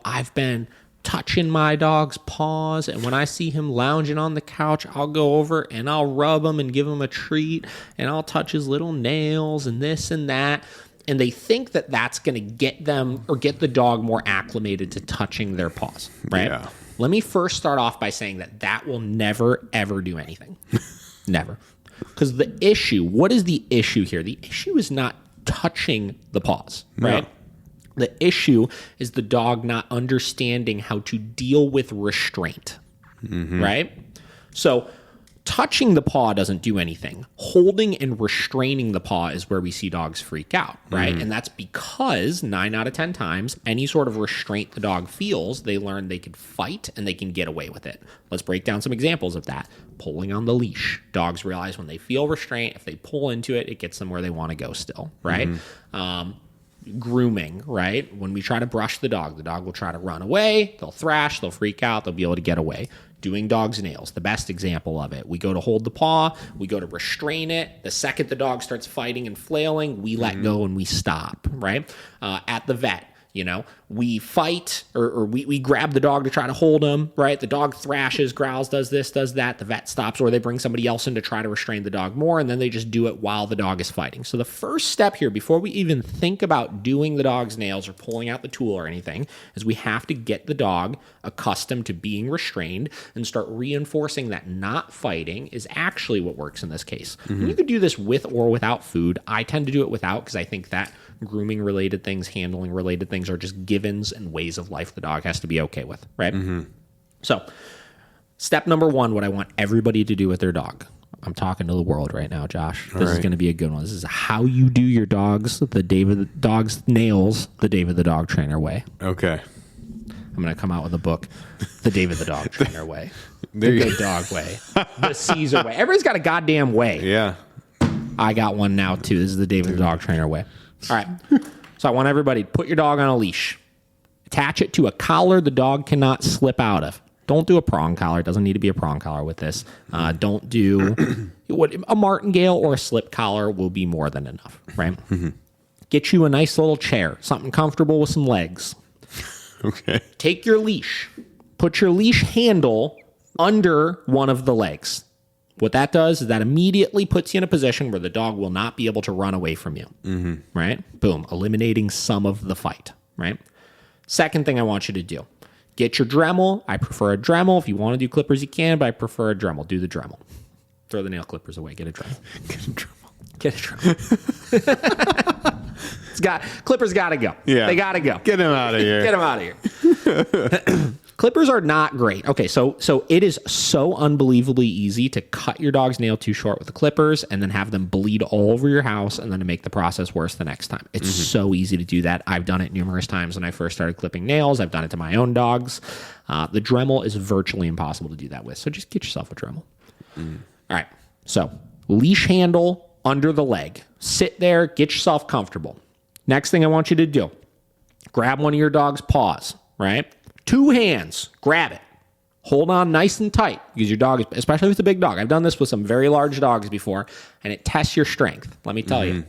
I've been touching my dog's paws, and when I see him lounging on the couch, I'll go over and I'll rub him and give him a treat, and I'll touch his little nails and this and that. And they think that that's going to get them or get the dog more acclimated to touching their paws, right? Yeah. Let me first start off by saying that will never, ever do anything. Never. Because what is the issue here? The issue is not touching the paws, right? No. The issue is the dog not understanding how to deal with restraint, right? So touching the paw doesn't do anything. Holding and restraining the paw is where we see dogs freak out, right? And that's because 9 out of 10 times, any sort of restraint the dog feels, they learn they could fight and they can get away with it. Let's break down some examples of that. Pulling on the leash. Dogs realize when they feel restraint, if they pull into it, it gets them where they want to go still, right? Grooming, right? When we try to brush the dog will try to run away. They'll thrash. They'll freak out. They'll be able to get away. Doing dog's nails, the best example of it. We go to hold the paw. We go to restrain it. The second the dog starts fighting and flailing, we let go and we stop, right? At the vet, we fight or we grab the dog to try to hold him, right? The dog thrashes, growls, does this, does that. The vet stops, or they bring somebody else in to try to restrain the dog more, and then they just do it while the dog is fighting. So the first step here, before we even think about doing the dog's nails or pulling out the tool or anything, is we have to get the dog accustomed to being restrained and start reinforcing that not fighting is actually what works in this case. And you could do this with or without food. I tend to do it without because I think that grooming related things, handling related things are just givens and ways of life the dog has to be okay with, right? So step number 1, what I want everybody to do with their dog. I'm talking to the world right now, Josh. This is going to be a good one. This is how you do your dog's nails the David the Dog Trainer way. Okay. I'm going to come out with a book, The David the Dog Trainer Way. The Good Dog Way. The Caesar Way. Everybody's got a goddamn way. Yeah. I got one now, too. This is the David the Dog Trainer way. All right. So I want everybody to put your dog on a leash. Attach it to a collar the dog cannot slip out of. Don't do a prong collar. It doesn't need to be a prong collar with this. Don't do a martingale or a slip collar will be more than enough, right? Get you a nice little chair, something comfortable with some legs. Okay. Take your leash. Put your leash handle under one of the legs. What that does is that immediately puts you in a position where the dog will not be able to run away from you, right? Boom, eliminating some of the fight, right? Second thing I want you to do, get your Dremel. I prefer a Dremel. If you want to do clippers, you can, but I prefer a Dremel. Do the Dremel. Throw the nail clippers away. Get a Dremel. Get a Dremel. Clippers got to go. Yeah. They got to go. Get them out of here. Get them out of here. Clippers are not great. Okay, so it is so unbelievably easy to cut your dog's nail too short with the clippers and then have them bleed all over your house and then to make the process worse the next time. It's so easy to do that. I've done it numerous times when I first started clipping nails. I've done it to my own dogs. The Dremel is virtually impossible to do that with, so just get yourself a Dremel. All right, so leash handle under the leg. Sit there, get yourself comfortable. Next thing I want you to do, grab one of your dog's paws, right? 2 hands, grab it. Hold on nice and tight because your dog, especially if it's a big dog. I've done this with some very large dogs before, and it tests your strength. Let me tell you.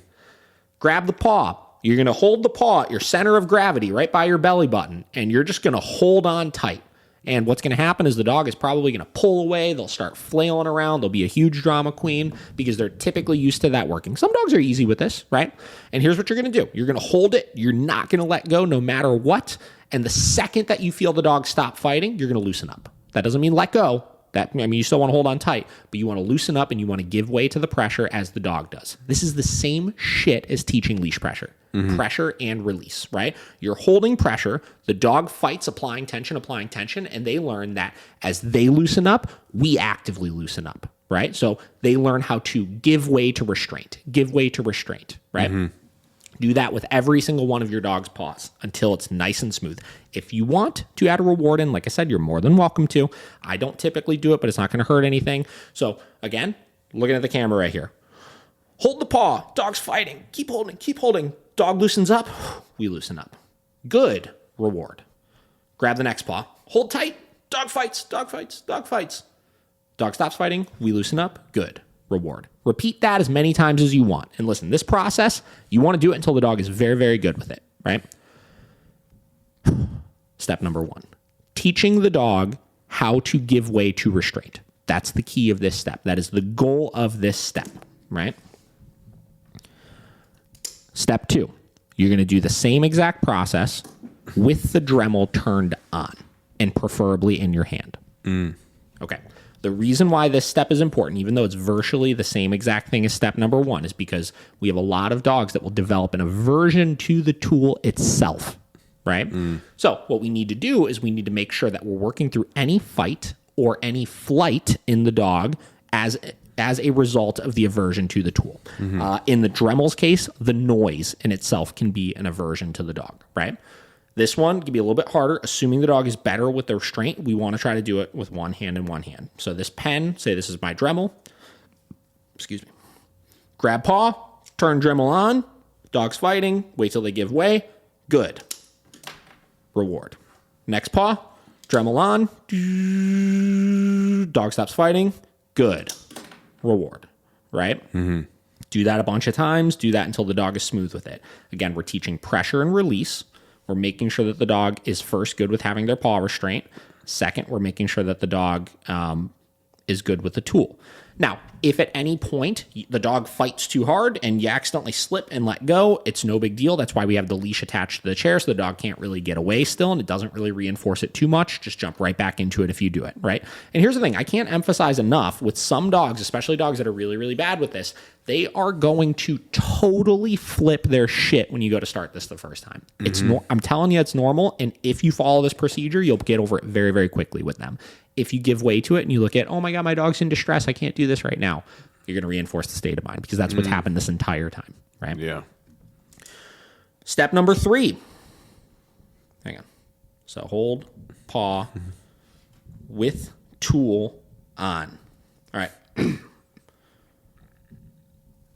Grab the paw. You're going to hold the paw at your center of gravity right by your belly button, and you're just going to hold on tight. And what's going to happen is the dog is probably going to pull away. They'll start flailing around. They'll be a huge drama queen because they're typically used to that working. Some dogs are easy with this, right? And here's what you're going to do. You're going to hold it. You're not going to let go no matter what. And the second that you feel the dog stop fighting, you're going to loosen up. That doesn't mean let go. You still want to hold on tight, but you want to loosen up and you want to give way to the pressure as the dog does. This is the same shit as teaching leash pressure. Pressure and release, right? You're holding pressure, the dog fights, applying tension, and they learn that as they loosen up, we actively loosen up, right? So they learn how to give way to restraint, right? Do that with every single one of your dog's paws until it's nice and smooth. If you want to add a reward in, like I said, you're more than welcome to. I don't typically do it, but it's not going to hurt anything. So again, looking at the camera right here. Hold the paw. Dog's fighting. Keep holding. Dog loosens up. We loosen up. Good. Reward. Grab the next paw. Hold tight. Dog fights. Dog stops fighting. We loosen up. Good. Reward. Repeat that as many times as you want. And listen, this process, you want to do it until the dog is very, very good with it, right? Step number 1. Teaching the dog how to give way to restraint. That's the key of this step. That is the goal of this step, right? Step 2, you're going to do the same exact process with the Dremel turned on and preferably in your hand. Okay. The reason why this step is important, even though it's virtually the same exact thing as step number 1, is because we have a lot of dogs that will develop an aversion to the tool itself, right? So what we need to do is we need to make sure that we're working through any fight or any flight in the dog as a result of the aversion to the tool. In the Dremel's case, the noise in itself can be an aversion to the dog, right? This one can be a little bit harder. Assuming the dog is better with the restraint, we want to try to do it with one hand and one hand. So this pen, say this is my Dremel. Excuse me. Grab paw, turn Dremel on. Dog's fighting. Wait till they give way. Good. Reward. Next paw, Dremel on. Dog stops fighting. Good. Reward. Right? Do that a bunch of times. Do that until the dog is smooth with it. Again, we're teaching pressure and release. We're making sure that the dog is first good with having their paw restraint. Second, we're making sure that the dog is good with the tool. Now, if at any point the dog fights too hard and you accidentally slip and let go, it's no big deal. That's why we have the leash attached to the chair so the dog can't really get away still, and it doesn't really reinforce it too much. Just jump right back into it if you do it, right? And here's the thing. I can't emphasize enough with some dogs, especially dogs that are really, really bad with this, they are going to totally flip their shit when you go to start this the first time. I'm telling you, it's normal, and if you follow this procedure, you'll get over it very, very quickly with them. If you give way to it and you look at, oh my God, my dog's in distress, I can't do this right now, you're going to reinforce the state of mind because that's what's happened this entire time, right? Yeah. Step number 3. Hang on. So hold paw with tool on. All right. All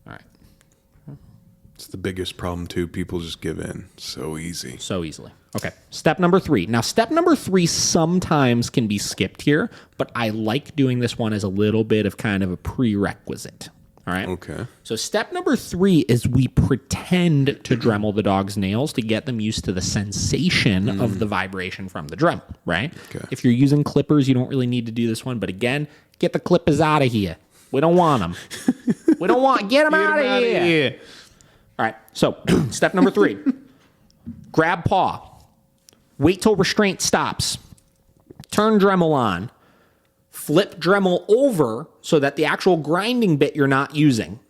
right. It's the biggest problem too. People just give in so easy. So easily. Okay. Step number 3. Now, step number 3 sometimes can be skipped here, but I like doing this one as a little bit of kind of a prerequisite. All right. Okay. So step number 3 is we pretend to Dremel the dog's nails to get them used to the sensation of the vibration from the Dremel, right? Okay. If you're using clippers, you don't really need to do this one. But again, get the clippers out of here. We don't want them. Get them out of here. All right. So step number 3, grab paw. Wait till restraint stops. Turn Dremel on. Flip Dremel over so that the actual grinding bit you're not using.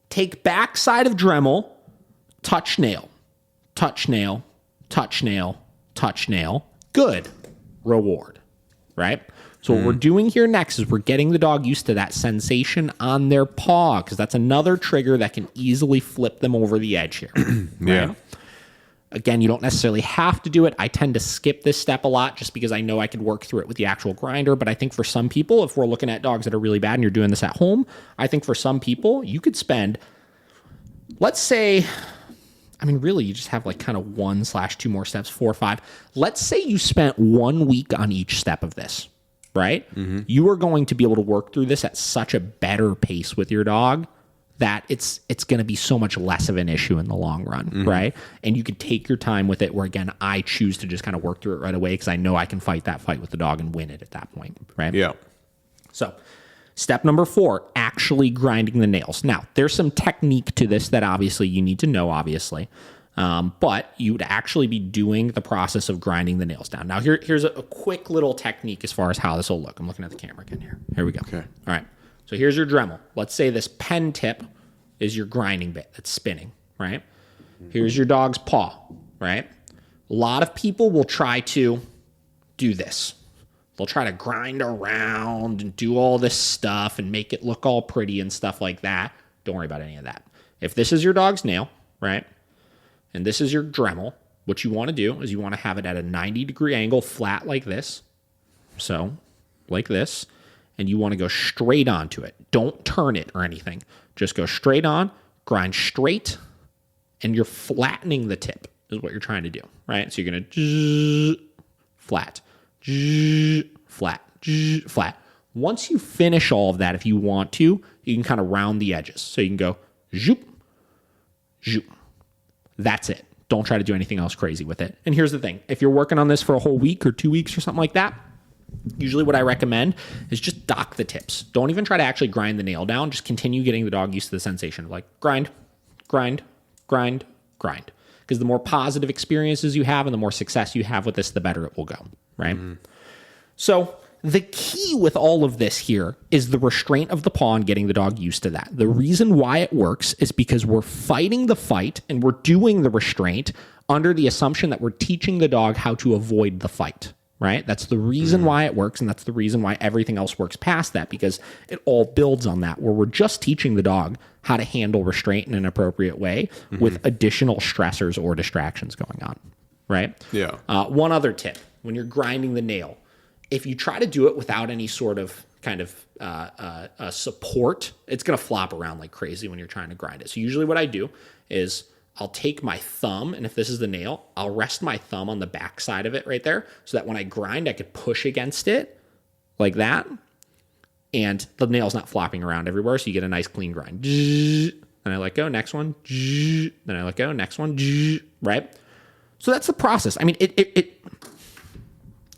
Take back side of Dremel, touch nail, touch nail, touch nail, touch nail. Good. Reward. Right? So what we're doing here next is we're getting the dog used to that sensation on their paw, because that's another trigger that can easily flip them over the edge here. Yeah. Right? Again, you don't necessarily have to do it. I tend to skip this step a lot just because I know I could work through it with the actual grinder. But I think for some people, if we're looking at dogs that are really bad and you're doing this at home, I think for some people, you could spend, let's say, really, you just have like kind of 1/2 more steps, 4 or 5. Let's say you spent 1 week on each step of this, right? You are going to be able to work through this at such a better pace with your dog that it's going to be so much less of an issue in the long run, right? And you can take your time with it, where again, I choose to just kind of work through it right away because I know I can fight that fight with the dog and win it at that point, right? Yeah. So step number 4, actually grinding the nails. Now, there's some technique to this that obviously you need to know, obviously. But you would actually be doing the process of grinding the nails down. Now, here's a quick little technique as far as how this will look. I'm looking at the camera again here. Here we go. Okay. All right. So here's your Dremel. Let's say this pen tip is your grinding bit that's spinning, right? Here's your dog's paw, right? A lot of people will try to do this. They'll try to grind around and do all this stuff and make it look all pretty and stuff like that. Don't worry about any of that. If this is your dog's nail, right, and this is your Dremel, what you want to do is you want to have it at a 90-degree angle, flat like this. So, like this. And you want to go straight onto it. Don't turn it or anything. Just go straight on, grind straight, and you're flattening the tip is what you're trying to do, right? So you're going to flat, flat, flat. Once you finish all of that, if you want to, you can kind of round the edges. So you can go zoop, zoop. That's it. Don't try to do anything else crazy with it. And here's the thing. If you're working on this for a whole week or 2 weeks or something like that, usually what I recommend is just dock the tips. Don't even try to actually grind the nail down. Just continue getting the dog used to the sensation of like grind, grind, grind, grind. Because the more positive experiences you have and the more success you have with this, the better it will go, right? So the key with all of this here is the restraint of the paw and getting the dog used to that. The reason why it works is because we're fighting the fight and we're doing the restraint under the assumption that we're teaching the dog how to avoid the fight. Right? That's the reason why it works, and that's the reason why everything else works past that, because it all builds on that, where we're just teaching the dog how to handle restraint in an appropriate way with additional stressors or distractions going on, right? Yeah. One other tip, when you're grinding the nail, if you try to do it without any sort of kind of support, it's going to flop around like crazy when you're trying to grind it. So usually what I do is I'll take my thumb, and if this is the nail, I'll rest my thumb on the back side of it right there so that when I grind, I could push against it like that, and the nail's not flopping around everywhere, so you get a nice clean grind. Then I let go, next one. Then I let go, next one. Right? So that's the process. I mean,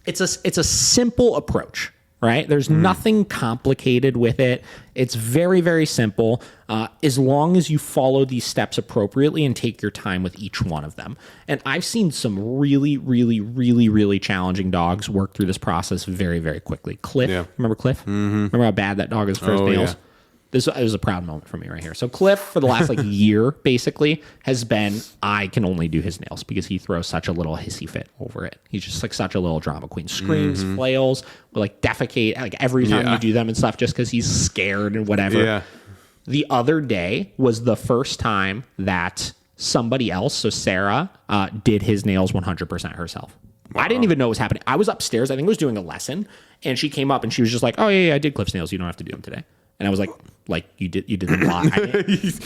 it's a simple approach. Right? There's nothing complicated with it. It's very, very simple as long as you follow these steps appropriately and take your time with each one of them. And I've seen some really, really, really, really challenging dogs work through this process very, very quickly. Cliff, remember Cliff? Remember how bad that dog is first nails? Yeah. This was a proud moment for me right here. So Cliff, for the last year, basically, has been, I can only do his nails because he throws such a little hissy fit over it. He's just like such a little drama queen. Screams, flails, will like defecate like every time you do them and stuff just because he's scared and whatever. Yeah. The other day was the first time that somebody else, so Sarah, did his nails 100% herself. Wow. I didn't even know what was happening. I was upstairs. I think I was doing a lesson, and she came up and she was just like, "Oh yeah, I did Cliff's nails. You don't have to do them today." And I was like you did them a lot. I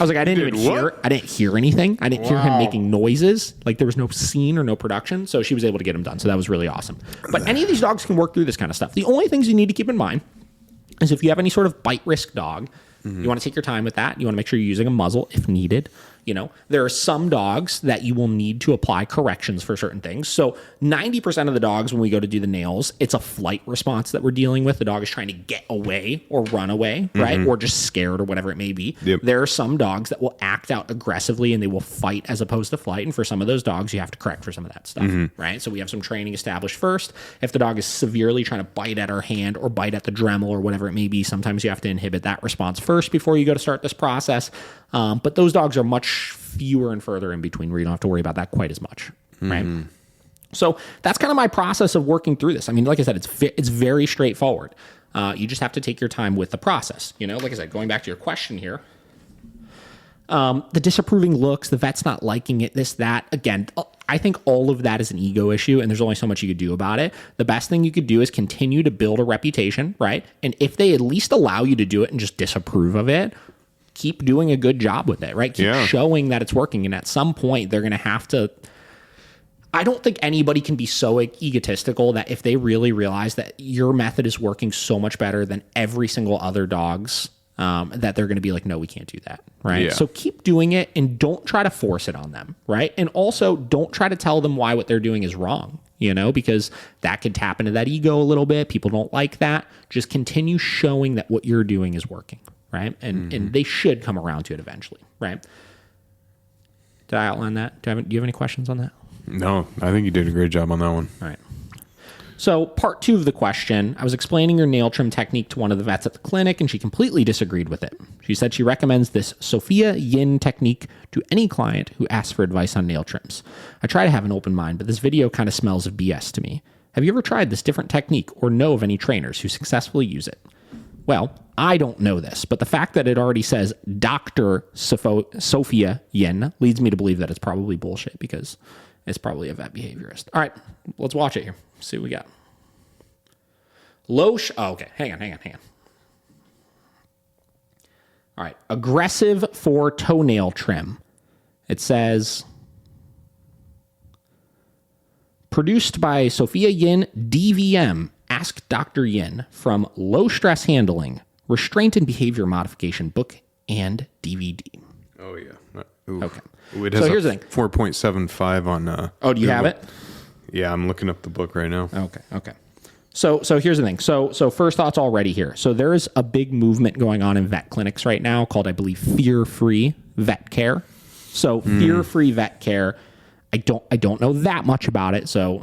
was like, I didn't hear anything. I didn't hear him making noises. Like there was no scene or no production. So she was able to get them done. So that was really awesome. But any of these dogs can work through this kind of stuff. The only things you need to keep in mind is if you have any sort of bite risk dog, you want to take your time with that. You want to make sure you're using a muzzle if needed. You know, there are some dogs that you will need to apply corrections for certain things. So 90% of the dogs, when we go to do the nails, it's a flight response that we're dealing with. The dog is trying to get away or run away, right? Or just scared or whatever it may be. Yep. There are some dogs that will act out aggressively and they will fight as opposed to flight. And for some of those dogs, you have to correct for some of that stuff, right? So we have some training established first. If the dog is severely trying to bite at our hand or bite at the Dremel or whatever it may be, sometimes you have to inhibit that response first before you go to start this process. But those dogs are much fewer and further in between where you don't have to worry about that quite as much, right? So that's kind of my process of working through this. I mean, like I said, it's very straightforward. You just have to take your time with the process. You know, like I said, going back to your question here, the disapproving looks, the vet's not liking it, this, that. Again, I think all of that is an ego issue, and there's only so much you could do about it. The best thing you could do is continue to build a reputation, right? And if they at least allow you to do it and just disapprove of it, keep doing a good job with it, right? Keep showing that it's working. And at some point, they're going to have to... I don't think anybody can be so egotistical that if they really realize that your method is working so much better than every single other dog's that they're going to be like, no, we can't do that, right? Yeah. So keep doing it and don't try to force it on them, right? And also don't try to tell them why what they're doing is wrong, because that could tap into that ego a little bit. People don't like that. Just continue showing that what you're doing is working, right? And they should come around to it eventually, right? Did I outline that? Do you have any questions on that? No, I think you did a great job on that one. All right. So part 2 of the question, I was explaining your nail trim technique to one of the vets at the clinic, and she completely disagreed with it. She said she recommends this Sophia Yin technique to any client who asks for advice on nail trims. I try to have an open mind, but this video kind of smells of BS to me. Have you ever tried this different technique or know of any trainers who successfully use it? Well, I don't know this, but the fact that it already says Dr. Sophia Yin leads me to believe that it's probably bullshit because it's probably a vet behaviorist. All right, let's watch it here. See what we got. Okay, hang on. All right, aggressive for toenail trim. It says, produced by Sophia Yin, DVM, Ask Dr. Yin, from Low Stress Handling, Restraint and Behavior Modification book and DVD. Oh, yeah. Okay. Ooh, it has so here's the thing. 4.75 on... Oh, do you have it? Yeah, I'm looking up the book right now. Okay. So here's the thing. So first thoughts already here. So there is a big movement going on in vet clinics right now called, I believe, fear-free vet care. So fear-free vet care. I don't know that much about it. So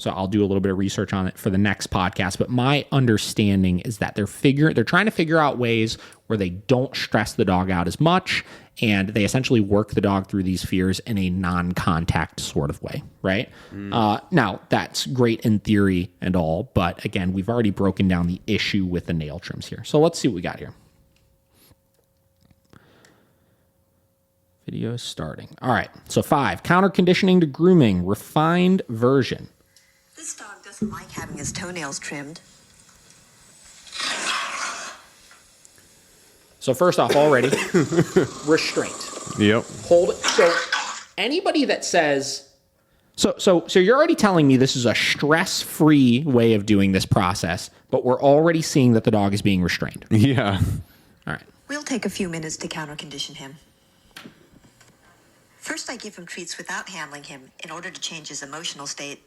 I'll do a little bit of research on it for the next podcast. But my understanding is that they're trying to figure out ways where they don't stress the dog out as much, and they essentially work the dog through these fears in a non-contact sort of way, right? Now, that's great in theory and all, but again, we've already broken down the issue with the nail trims here. So let's see what we got here. Video is starting. All right, so 5, counter conditioning to grooming, refined version. This dog doesn't like having his toenails trimmed. So first off, already, restraint. Yep. Hold. So anybody that says, so you're already telling me this is a stress-free way of doing this process, but we're already seeing that the dog is being restrained. Yeah. All right. We'll take a few minutes to counter condition him. First, I give him treats without handling him in order to change his emotional state.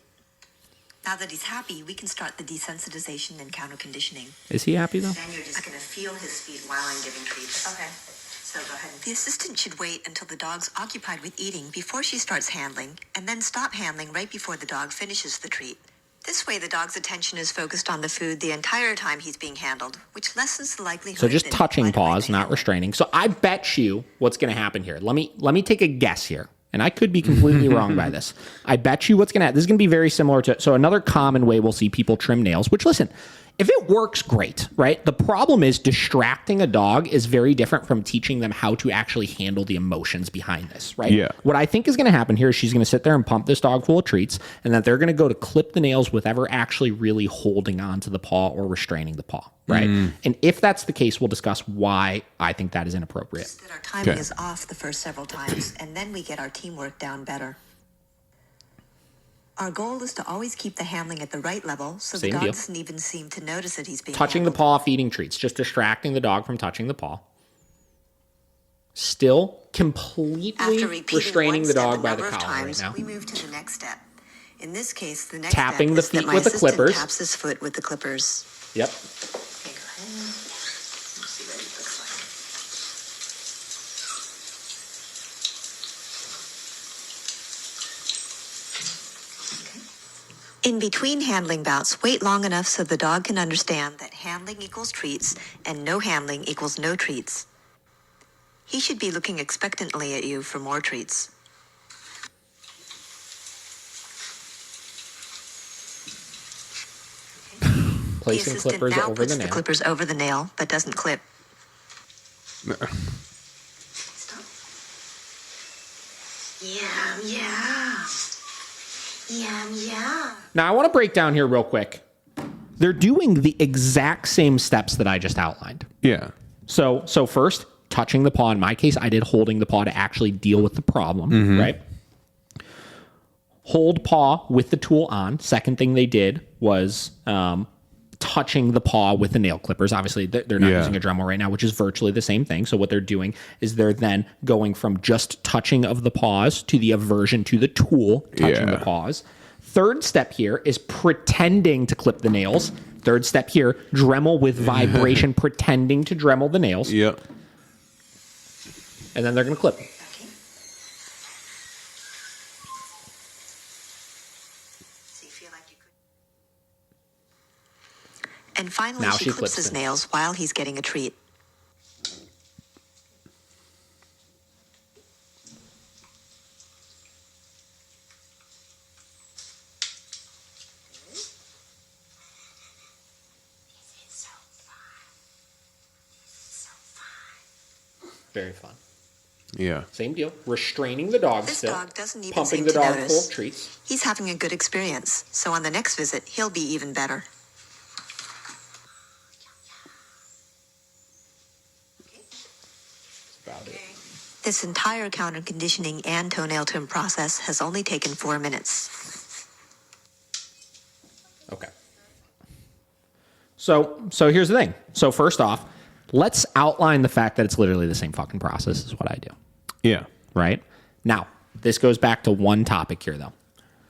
Now that he's happy, we can start the desensitization and counter conditioning. Is he happy though? Then you're just going to feel his feet while I'm giving treats. Okay. So go ahead. The assistant should wait until the dog's occupied with eating before she starts handling, and then stop handling right before the dog finishes the treat. This way, the dog's attention is focused on the food the entire time he's being handled, which lessens the likelihood. So just that he touching might paws, bite not the restraining. So I bet you what's going to happen here. Let me take a guess here. And I could be completely wrong by this. I bet you what's going to happen. This is going to be very similar to, so another common way we'll see people trim nails, which listen, if it works, great, right? The problem is distracting a dog is very different from teaching them how to actually handle the emotions behind this, right? Yeah. What I think is going to happen here is she's going to sit there and pump this dog full of treats, and that they're going to go to clip the nails with ever actually really holding on to the paw or restraining the paw, right? And if that's the case, we'll discuss why I think that is inappropriate. That our timing is off the first several times, and then we get our teamwork down better. Our goal is to always keep the handling at the right level, so Same the dog deal. doesn't even seem to notice that he's being Touching the handled. paw, feeding treats, just distracting the dog from touching the paw. Still completely After repeating restraining one the step dog a by the number of collar right times, now. we move to the next step. In this case, the next Tapping step the is that feet my with the assistant clippers. taps his foot with the clippers. Yep. Okay, go ahead. Let's see what it looks like. In between handling bouts, wait long enough so the dog can understand that handling equals treats and no handling equals no treats. He should be looking expectantly at you for more treats. Placing The assistant clippers now over puts the nail. clippers over the nail, but doesn't clip. Stop. Yeah. Now, I want to break down here real quick. They're doing the exact same steps that I just outlined. Yeah. So first, touching the paw. In my case, I did holding the paw to actually deal with the problem, right? Hold paw with the tool on. Second thing they did was touching the paw with the nail clippers. Obviously, they're not using a Dremel right now, which is virtually the same thing. So what they're doing is they're then going from just touching of the paws to the aversion to the tool touching the paws. Third step here is pretending to clip the nails. Third step here, Dremel with vibration, pretending to Dremel the nails. Yep. And then they're going to clip. Okay. So you feel like you could. And finally, Now she she clips clips his it. nails while he's getting a treat. Very fun. Yeah. Same deal. Restraining the dog This still. dog doesn't even Pumping seem the to dog notice. full of treats. He's having a good experience, so on the next visit, he'll be even better. That's about it. This entire counter conditioning and toenail trim process has only taken 4 minutes. Okay. So here's the thing. So first off, let's outline the fact that it's literally the same fucking process is what I do. Yeah. Right? Now, this goes back to one topic here, though.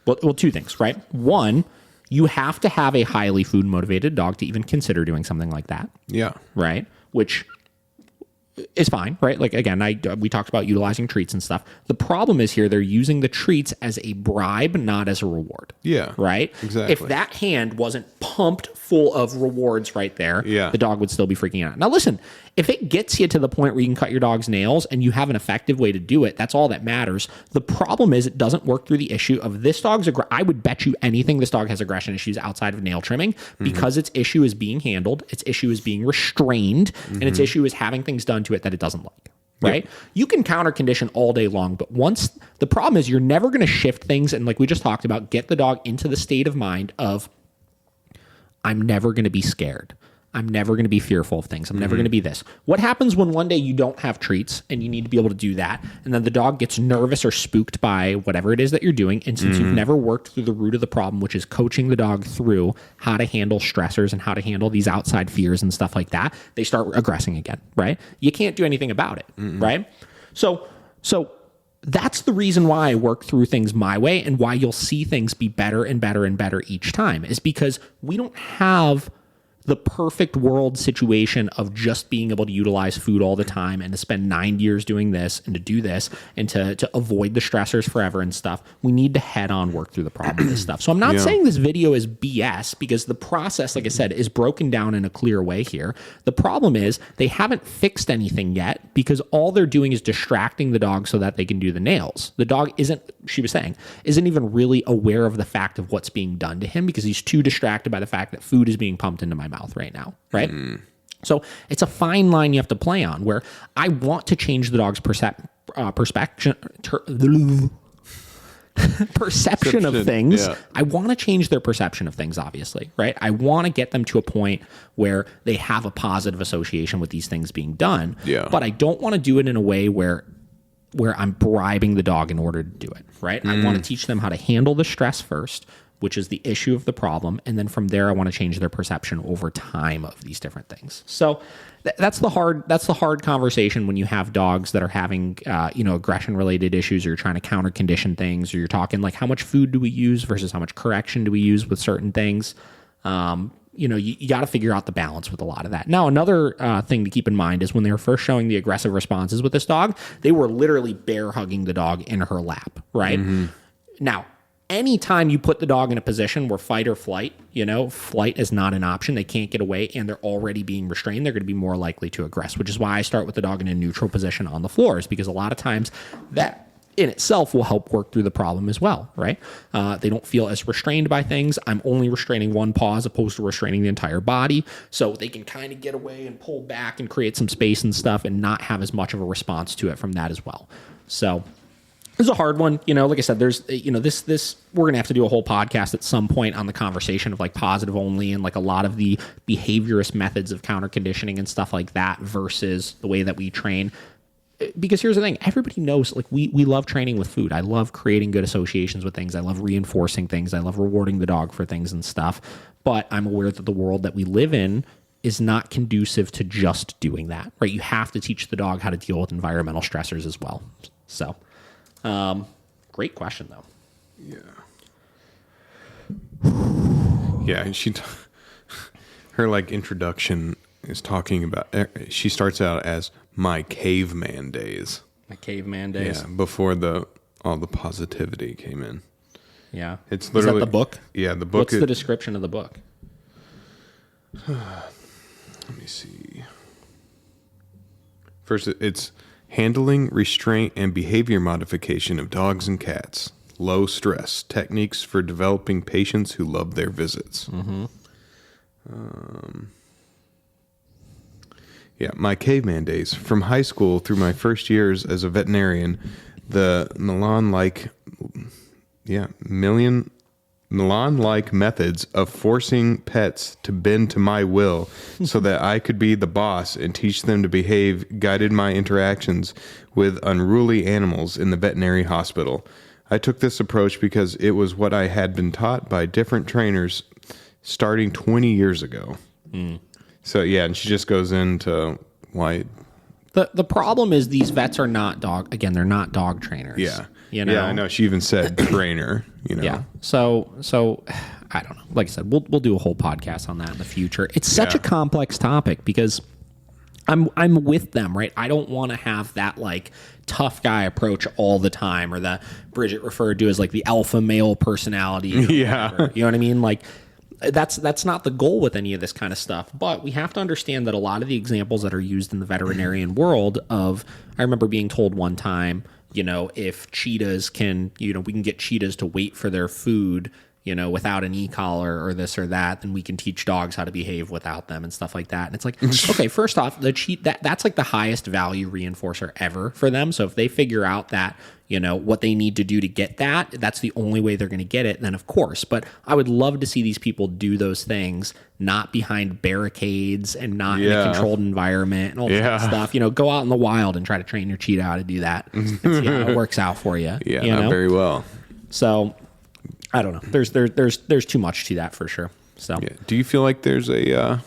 Well, two things, right? One, you have to have a highly food motivated dog to even consider doing something like that. Yeah. Right? Which is fine, right? Like, again, we talked about utilizing treats and stuff. The problem is here, they're using the treats as a bribe, not as a reward. Yeah. Right? Exactly. If that hand wasn't pumped full of rewards right there, the dog would still be freaking out. Now, listen, if it gets you to the point where you can cut your dog's nails and you have an effective way to do it, that's all that matters. The problem is it doesn't work through the issue of this dog's I would bet you anything this dog has aggression issues outside of nail trimming because its issue is being handled, its issue is being restrained, and its issue is having things done to it that it doesn't like. Right? Yep. You can counter condition all day long, but once the problem is you're never going to shift things. And like we just talked about, get the dog into the state of mind of, I'm never going to be scared. I'm never going to be fearful of things. I'm never going to be this. What happens when one day you don't have treats and you need to be able to do that, and then the dog gets nervous or spooked by whatever it is that you're doing, and since you've never worked through the root of the problem, which is coaching the dog through how to handle stressors and how to handle these outside fears and stuff like that, they start aggressing again, right? You can't do anything about it, right? So that's the reason why I work through things my way and why you'll see things be better and better and better each time is because we don't have the perfect world situation of just being able to utilize food all the time and to spend 9 years doing this and to do this and to avoid the stressors forever and stuff. We need to head on work through the problem of this stuff. So I'm not saying this video is BS because the process, like I said, is broken down in a clear way here. The problem is they haven't fixed anything yet because all they're doing is distracting the dog so that they can do the nails. The dog isn't even really aware of the fact of what's being done to him because he's too distracted by the fact that food is being pumped into my mouth right now, right? So it's a fine line you have to play on where I want to change the dog's perception of things. Yeah. I want to change their perception of things, obviously, right? I want to get them to a point where they have a positive association with these things being done, but I don't want to do it in a way where I'm bribing the dog in order to do it, right? I want to teach them how to handle the stress first, which is the issue of the problem. And then from there, I want to change their perception over time of these different things. So that's the hard conversation when you have dogs that are having, aggression related issues, or you're trying to counter condition things, or you're talking like how much food do we use versus how much correction do we use with certain things. You got to figure out the balance with a lot of that. Now, another thing to keep in mind is when they were first showing the aggressive responses with this dog, they were literally bear hugging the dog in her lap, right? Now, anytime you put the dog in a position where fight or flight, flight is not an option, they can't get away and they're already being restrained, they're going to be more likely to aggress, which is why I start with the dog in a neutral position on the floors, because a lot of times that in itself will help work through the problem as well, right? They don't feel as restrained by things. I'm only restraining one paw as opposed to restraining the entire body, so they can kind of get away and pull back and create some space and stuff and not have as much of a response to it from that as well. So this is a hard one. Like I said, there's, this, we're going to have to do a whole podcast at some point on the conversation of like positive only and like a lot of the behaviorist methods of counter conditioning and stuff like that versus the way that we train. because here's the thing, everybody knows, like, we love training with food. I love creating good associations with things. I love reinforcing things. I love rewarding the dog for things and stuff. But I'm aware that the world that we live in is not conducive to just doing that, right? You have to teach the dog how to deal with environmental stressors as well. So, great question, though. Yeah. Yeah, her like introduction is talking about, she starts out as my caveman days. My caveman days. Yeah, before all the positivity came in. Yeah. It's literally, is that the book? Yeah, the book. What's the description of the book? Let me see. First, it's handling, restraint, and behavior modification of dogs and cats. Low stress techniques for developing patients who love their visits. Mm-hmm. Yeah, my caveman days. From high school through my first years as a veterinarian, the Milan-like methods of forcing pets to bend to my will so that I could be the boss and teach them to behave guided my interactions with unruly animals in the veterinary hospital. I took this approach because it was what I had been taught by different trainers starting 20 years ago. So, yeah, and she just goes into why. The problem is these vets are not they're not dog trainers. Yeah. You know? Yeah, I know. She even said trainer, you know. Yeah. So I don't know. Like I said, we'll do a whole podcast on that in the future. It's such a complex topic because I'm with them, right? I don't want to have that like tough guy approach all the time, or that Bridget referred to as like the alpha male personality. Yeah. Whatever. You know what I mean? Like that's not the goal with any of this kind of stuff. But we have to understand that a lot of the examples that are used in the veterinarian world I remember being told one time, you know, if cheetahs can, you know, we can get cheetahs to wait for their food, you know, without an e-collar or this or that, then we can teach dogs how to behave without them and stuff like that. And it's like, okay, first off, that's like the highest value reinforcer ever for them. So if they figure out that, you know, what they need to do to get that's the only way they're going to get it, then of course. But I would love to see these people do those things, not behind barricades and not in a controlled environment and all that stuff. You know, go out in the wild and try to train your cheetah how to do that and see how it works out for you. Yeah, you know? Not very well. So I don't know. There's too much to that for sure. So do you feel like there's a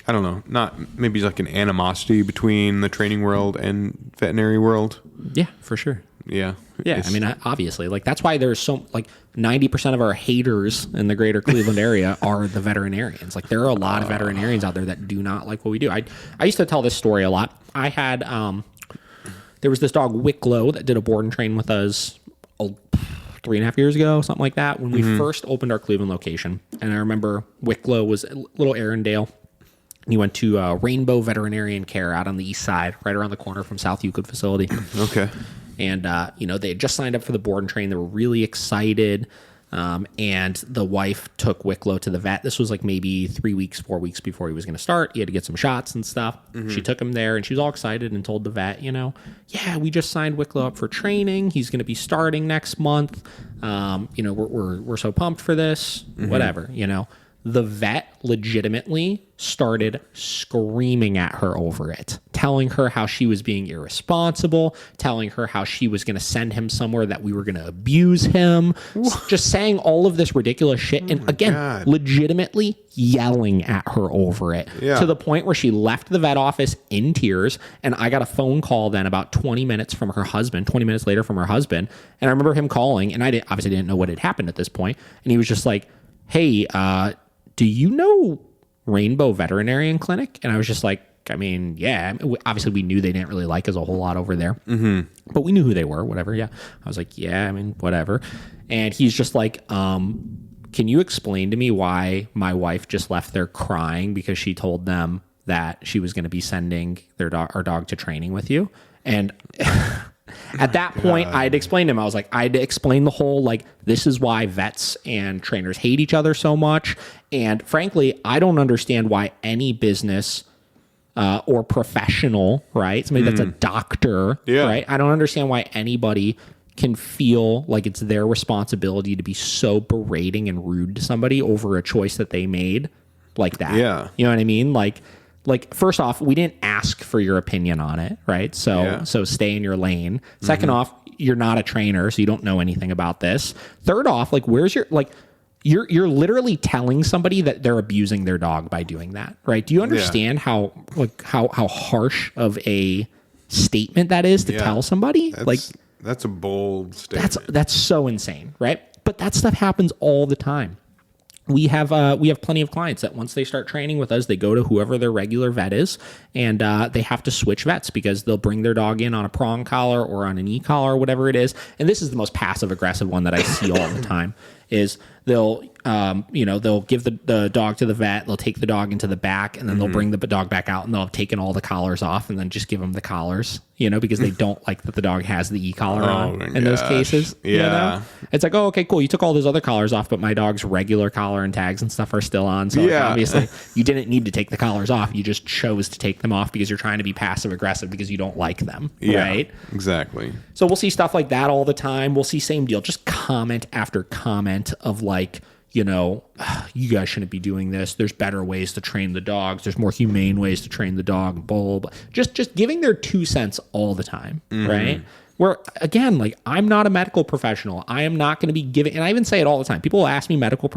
I don't know, not maybe like an animosity between the training world and veterinary world? Yeah, for sure. Yeah. Yeah, I mean, obviously, like that's why there's so like 90% of our haters in the greater Cleveland area are the veterinarians. Like there are a lot of veterinarians out there that do not like what we do. I used to tell this story a lot. I had there was this dog Wicklow that did a board and train with us 3.5 years ago, something like that, when we first opened our Cleveland location. And I remember Wicklow was a little Arendale. He went to Rainbow Veterinarian Care out on the east side, right around the corner from South Euclid facility. Okay. And, you know, they had just signed up for the board and train. They were really excited. And the wife took Wicklow to the vet. This was like maybe 4 weeks before he was going to start. He had to get some shots and stuff. She took him there and she was all excited and told the vet, you know, yeah, we just signed Wicklow up for training. He's going to be starting next month. You know, we're so pumped for this, whatever, you know. The vet legitimately started screaming at her over it, telling her how she was being irresponsible, telling her how she was going to send him somewhere that we were going to abuse him, just saying all of this ridiculous shit. And again, legitimately yelling at her over it to the point where she left the vet office in tears. And I got a phone call then about 20 minutes later from her husband. And I remember him calling, and I obviously didn't know what had happened at this point. And he was just like, hey, do you know Rainbow Veterinarian Clinic? And I was just like, I mean, yeah. Obviously, we knew they didn't really like us a whole lot over there. But we knew who they were, whatever, yeah. I was like, yeah, I mean, whatever. And he's just like, can you explain to me why my wife just left there crying because she told them that she was going to be sending our dog to training with you? And at that point, I'd explained to him, I was like, I'd explained the whole, like, this is why vets and trainers hate each other so much. And frankly, I don't understand why any business or professional, right? Somebody that's a doctor, right? I don't understand why anybody can feel like it's their responsibility to be so berating and rude to somebody over a choice that they made like that. Yeah. You know what I mean? Like like, first off, we didn't ask for your opinion on it, right? So stay in your lane. Second off, you're not a trainer, so you don't know anything about this. Third off, like, where's your, like, you're literally telling somebody that they're abusing their dog by doing that, right? Do you understand how harsh of a statement that is to tell somebody? That's a bold statement. That's so insane, right? But that stuff happens all the time. We have plenty of clients that once they start training with us, they go to whoever their regular vet is, and they have to switch vets because they'll bring their dog in on a prong collar or on an e-collar or whatever it is. And this is the most passive aggressive one that I see all the time. Is they'll give the dog to the vet, they'll take the dog into the back, and then they'll bring the dog back out, and they'll have taken all the collars off and then just give them the collars, because they don't like that the dog has the e-collar on in those cases. It's like, oh, okay, cool. You took all those other collars off, but my dog's regular collar and tags and stuff are still on. So obviously you didn't need to take the collars off. You just chose to take them off because you're trying to be passive aggressive because you don't like them. Right? Exactly. So we'll see stuff like that all the time. We'll see same deal, just comment after comment of like, you guys shouldn't be doing this. There's better ways to train the dogs. There's more humane ways to train the dog. Blah, blah. Just giving their 2 cents all the time, right? Where, again, like, I'm not a medical professional. I am not going to be giving, and I even say it all the time. People will ask me medical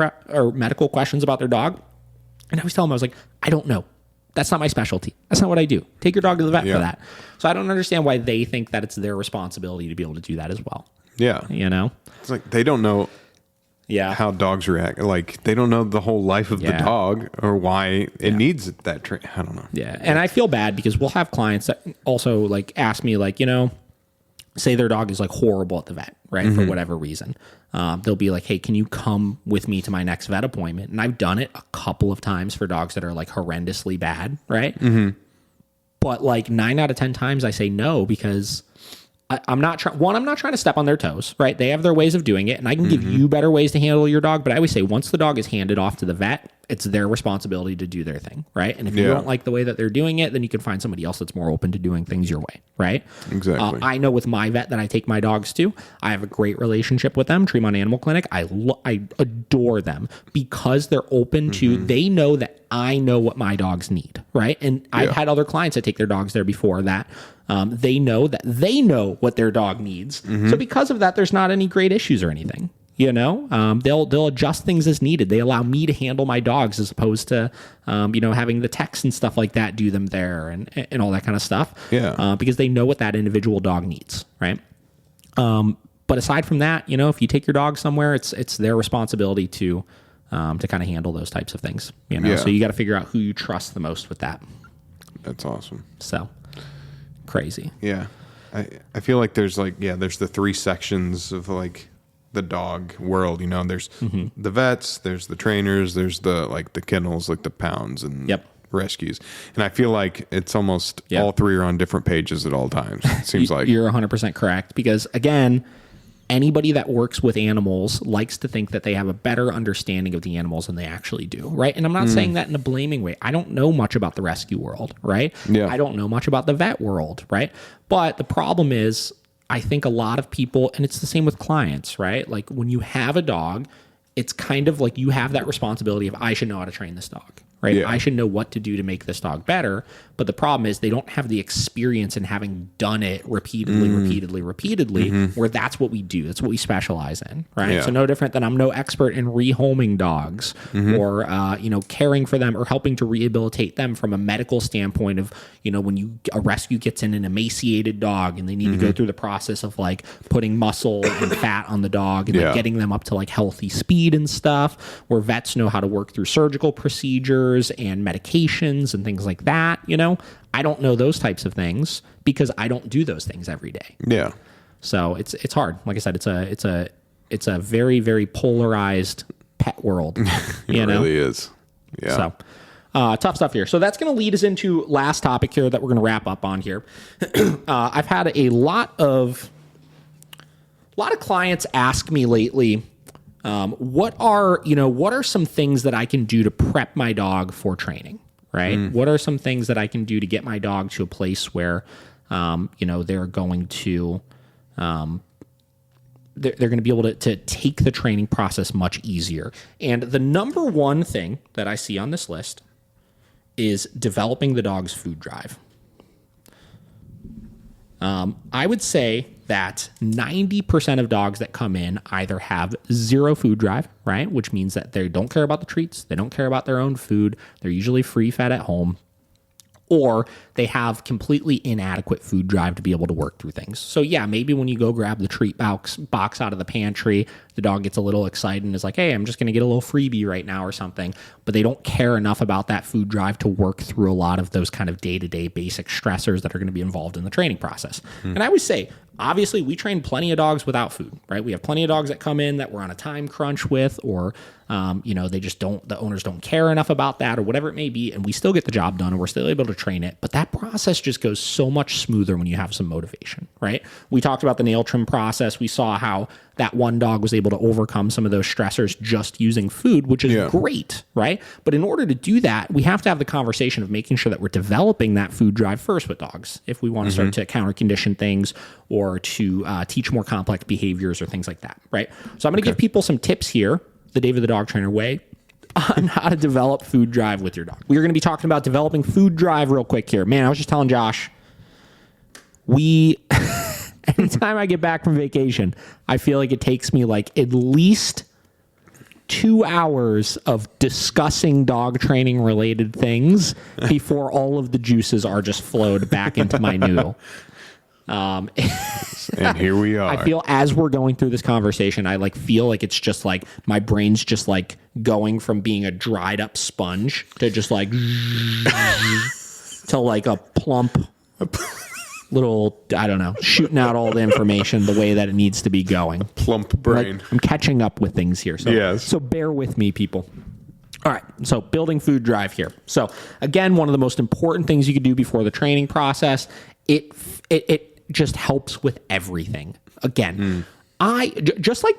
questions about their dog, and I always tell them, I was like, I don't know. That's not my specialty. That's not what I do. Take your dog to the vet for that. So I don't understand why they think that it's their responsibility to be able to do that as well. Yeah. It's like they don't know how dogs react. Like, they don't know the whole life of the dog or why it needs that train. I don't know. Yeah. And I feel bad because we'll have clients that also like ask me, like, say their dog is like horrible at the vet, right? For whatever reason. They'll be like, hey, can you come with me to my next vet appointment? And I've done it a couple of times for dogs that are like horrendously bad, right? But like 9 out of 10 times I say no because I'm not trying to step on their toes, right? They have their ways of doing it, and I can give you better ways to handle your dog. But I always say once the dog is handed off to the vet, it's their responsibility to do their thing, right? And if you don't like the way that they're doing it, then you can find somebody else that's more open to doing things your way, right? Exactly. I know with my vet that I take my dogs to, I have a great relationship with them, Tremont Animal Clinic. I adore them because they're open to, they know that I know what my dogs need, right? And I've had other clients that take their dogs there before that. They know what their dog needs. So because of that, there's not any great issues or anything. They'll adjust things as needed. They allow me to handle my dogs as opposed to, having the techs and stuff like that do them there and all that kind of stuff. Because they know what that individual dog needs, right? But aside from that, if you take your dog somewhere, it's their responsibility to kind of handle those types of things. So you got to figure out who you trust the most with that. That's awesome. So crazy. Yeah. I feel like there's there's the 3 sections of like the dog world, there's the vets, there's the trainers, there's the kennels, like the pounds and rescues. And I feel like it's almost all 3 are on different pages at all times. It seems like you're 100% correct because again, anybody that works with animals likes to think that they have a better understanding of the animals than they actually do, right? And I'm not saying that in a blaming way. I don't know much about the rescue world, right? I don't know much about the vet world, right? But the problem is, I think a lot of people, and it's the same with clients, right? Like when you have a dog, it's kind of like you have that responsibility of, I should know how to train this dog, right? I should know what to do to make this dog better. But the problem is they don't have the experience in having done it repeatedly, where that's what we do. That's what we specialize in, right? So no different than I'm no expert in rehoming dogs or, caring for them or helping to rehabilitate them from a medical standpoint of, when a rescue gets in an emaciated dog and they need to go through the process of like putting muscle and fat on the dog and like getting them up to like healthy speed and stuff, where vets know how to work through surgical procedures and medications and things like that, I don't know those types of things because I don't do those things every day. Yeah. So it's hard. Like I said, it's a very, very polarized pet world. It really is. Yeah. So tough stuff here. So that's going to lead us into last topic here that we're going to wrap up on here. I've had a lot of clients ask me lately, what are some things that I can do to prep my dog for training? Right? What are some things that I can do to get my dog to a place where, they're going to, they're going to be able to take the training process much easier. And the number one thing that I see on this list is developing the dog's food drive. I would say that 90% of dogs that come in either have zero food drive, right? Which means that they don't care about the treats. They don't care about their own food. They're usually free fed at home. Or they have completely inadequate food drive to be able to work through things. So yeah, maybe when you go grab the treat box out of the pantry, the dog gets a little excited and is like, hey, I'm just going to get a little freebie right now or something. But they don't care enough about that food drive to work through a lot of those kind of day-to-day basic stressors that are going to be involved in the training process. And I always say, obviously, we train plenty of dogs without food, right? We have plenty of dogs that come in that we're on a time crunch with, or, they just don't, the owners don't care enough about that or whatever it may be. And we still get the job done and we're still able to train it. But that process just goes so much smoother when you have some motivation, right? We talked about the nail trim process. We saw how that one dog was able to overcome some of those stressors just using food, which is great, right? But in order to do that, we have to have the conversation of making sure that we're developing that food drive first with dogs if we want to start to counter condition things or to teach more complex behaviors or things like that, right? So I'm going to give people some tips here, the David the Dog Trainer way, on how to develop food drive with your dog. We're going to be talking about developing food drive real quick here. Man, I was just telling Josh, anytime I get back from vacation, I feel like it takes me like at least 2 hours of discussing dog training related things before all of the juices are just flowed back into my noodle. And here we are. I feel as we're going through this conversation, I feel like it's just like my brain's just like going from being a dried up sponge to just like to like a plump little, I don't know, shooting out all the information the way that it needs to be going. Plump brain. I'm catching up with things here. So bear with me, people. All right, so building food drive here. So again, one of the most important things you could do before the training process, it just helps with everything. Again, just like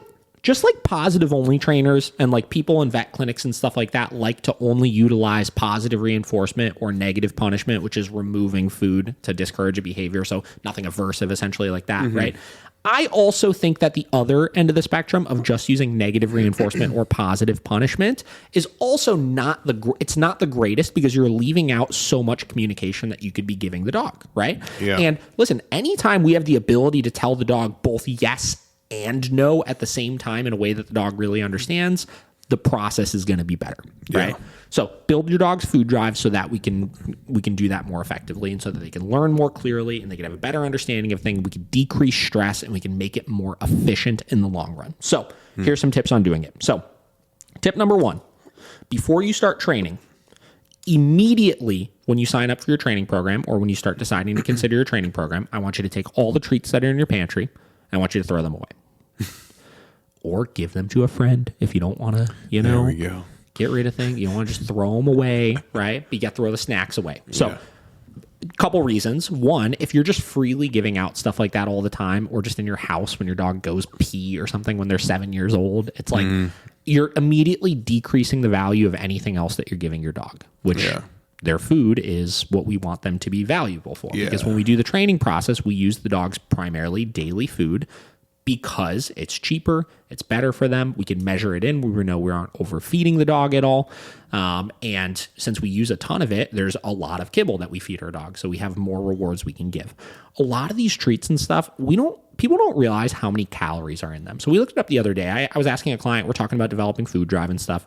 positive only trainers and like people in vet clinics and stuff like that like to only utilize positive reinforcement or negative punishment, which is removing food to discourage a behavior. So nothing aversive, essentially, like that, right? I also think that the other end of the spectrum of just using negative reinforcement or positive punishment is also not the greatest, because you're leaving out so much communication that you could be giving the dog, right? Yeah. And listen, anytime we have the ability to tell the dog both yes and no at the same time in a way that the dog really understands, the process is going to be better, right? Yeah. So build your dog's food drive so that we can do that more effectively, and so that they can learn more clearly and they can have a better understanding of things. We can decrease stress and we can make it more efficient in the long run. So here's some tips on doing it. So tip number 1, before you start training, immediately when you sign up for your training program or when you start deciding to consider your training program, I want you to take all the treats that are in your pantry and I want you to throw them away. Or give them to a friend if you don't want to, There we go. Get rid of things. You don't want to just throw them away, right? But you got to throw the snacks away. So a couple reasons. One, if you're just freely giving out stuff like that all the time, or just in your house when your dog goes pee or something when they're 7 years old, it's like you're immediately decreasing the value of anything else that you're giving your dog, which their food is what we want them to be valuable for. Yeah. Because when we do the training process, we use the dog's primarily daily food, because it's cheaper, it's better for them. We can measure it in. We know we aren't overfeeding the dog at all. And since we use a ton of it, there's a lot of kibble that we feed our dog. So we have more rewards we can give. A lot of these treats and stuff, people don't realize how many calories are in them. So we looked it up the other day. I was asking a client, we're talking about developing food drive and stuff.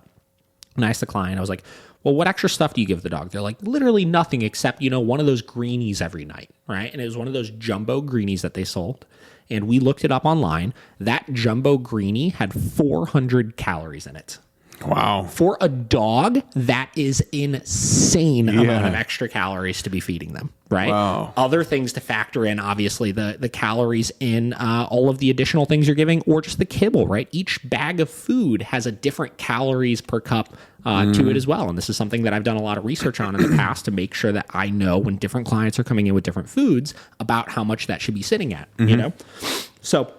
And I asked the client, I was like, well, what extra stuff do you give the dog? They're like, literally nothing except, one of those greenies every night, right? And it was one of those jumbo greenies that they sold. And we looked it up online. That jumbo greenie had 400 calories in it. Wow. For a dog, that is insane amount of extra calories to be feeding them, right? Wow. Other things to factor in, obviously, the calories in all of the additional things you're giving, or just the kibble, right? Each bag of food has a different calories per cup to it as well. And this is something that I've done a lot of research on in the past to make sure that I know when different clients are coming in with different foods about how much that should be sitting at, So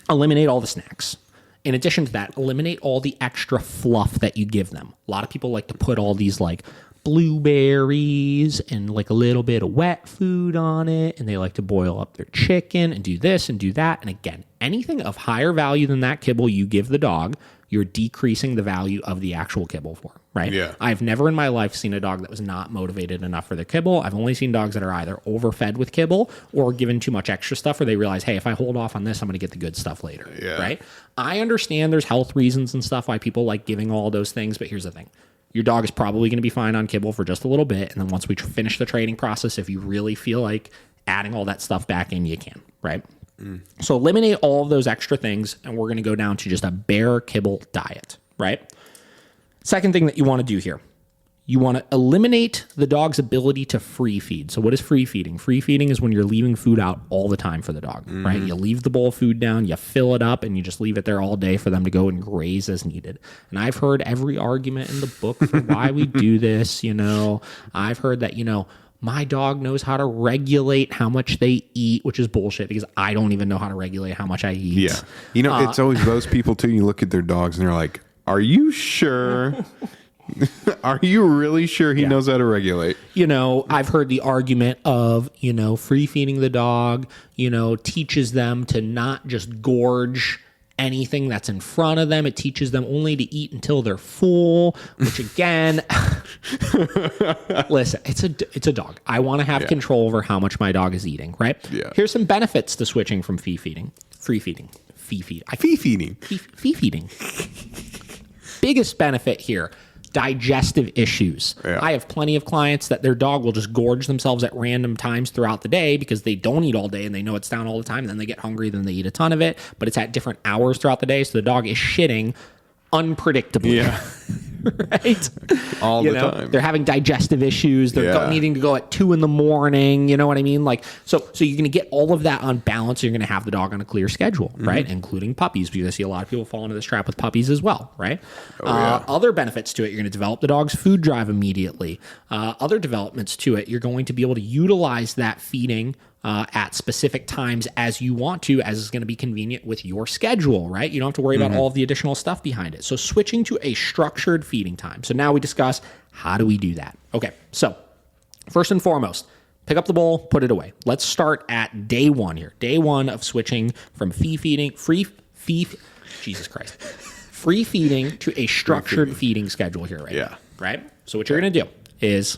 eliminate all the snacks. In addition to that, eliminate all the extra fluff that you give them. A lot of people like to put all these like blueberries and like a little bit of wet food on it, and they like to boil up their chicken and do this and do that. And again, anything of higher value than that kibble you give the dog, you're decreasing the value of the actual kibble for, right? Yeah. I've never in my life seen a dog that was not motivated enough for their kibble. I've only seen dogs that are either overfed with kibble or given too much extra stuff, or they realize, hey, if I hold off on this, I'm going to get the good stuff later, right? I understand there's health reasons and stuff why people like giving all those things, but here's the thing. Your dog is probably going to be fine on kibble for just a little bit, and then once we finish the training process, if you really feel like adding all that stuff back in, you can, right? So eliminate all of those extra things, and we're going to go down to just a bare kibble diet, right? Second thing that you want to do here, you want to eliminate the dog's ability to free feed. So what is free feeding? Free feeding is when you're leaving food out all the time for the dog, right? You leave the bowl of food down, you fill it up, and you just leave it there all day for them to go and graze as needed. And I've heard every argument in the book for why we do this, I've heard that, my dog knows how to regulate how much they eat, which is bullshit because I don't even know how to regulate how much I eat. Yeah. It's always those people too. You look at their dogs and they're like, are you sure? Are you really sure he knows how to regulate? I've heard the argument of, free feeding the dog, teaches them to not just gorge anything that's in front of them. It teaches them only to eat until they're full, which again, listen, it's a dog. I want to have control over how much my dog is eating, right? Yeah. Here's some benefits to switching from free feeding. Biggest benefit here, digestive issues. Yeah. I have plenty of clients that their dog will just gorge themselves at random times throughout the day because they don't eat all day and they know it's down all the time. And then they get hungry, then they eat a ton of it, but it's at different hours throughout the day. So the dog is shitting unpredictably. Yeah. Right? All the time. They're having digestive issues. They're needing to go at 2 a.m. You know what I mean? So you're going to get all of that on balance. You're going to have the dog on a clear schedule, right? Including puppies, because I see a lot of people fall into this trap with puppies as well, right? Other benefits to it, you're going to develop the dog's food drive immediately. Other developments to it, you're going to be able to utilize that feeding at specific times as you want to, as is going to be convenient with your schedule, right? You don't have to worry about all of the additional stuff behind it. So switching to a structured feeding time. So now we discuss, how do we do that? Okay, so first and foremost, pick up the bowl, put it away. Let's start at day one here. Day one of switching from free feeding to a structured feeding schedule here, right? Yeah. Right? So what you're going to do is,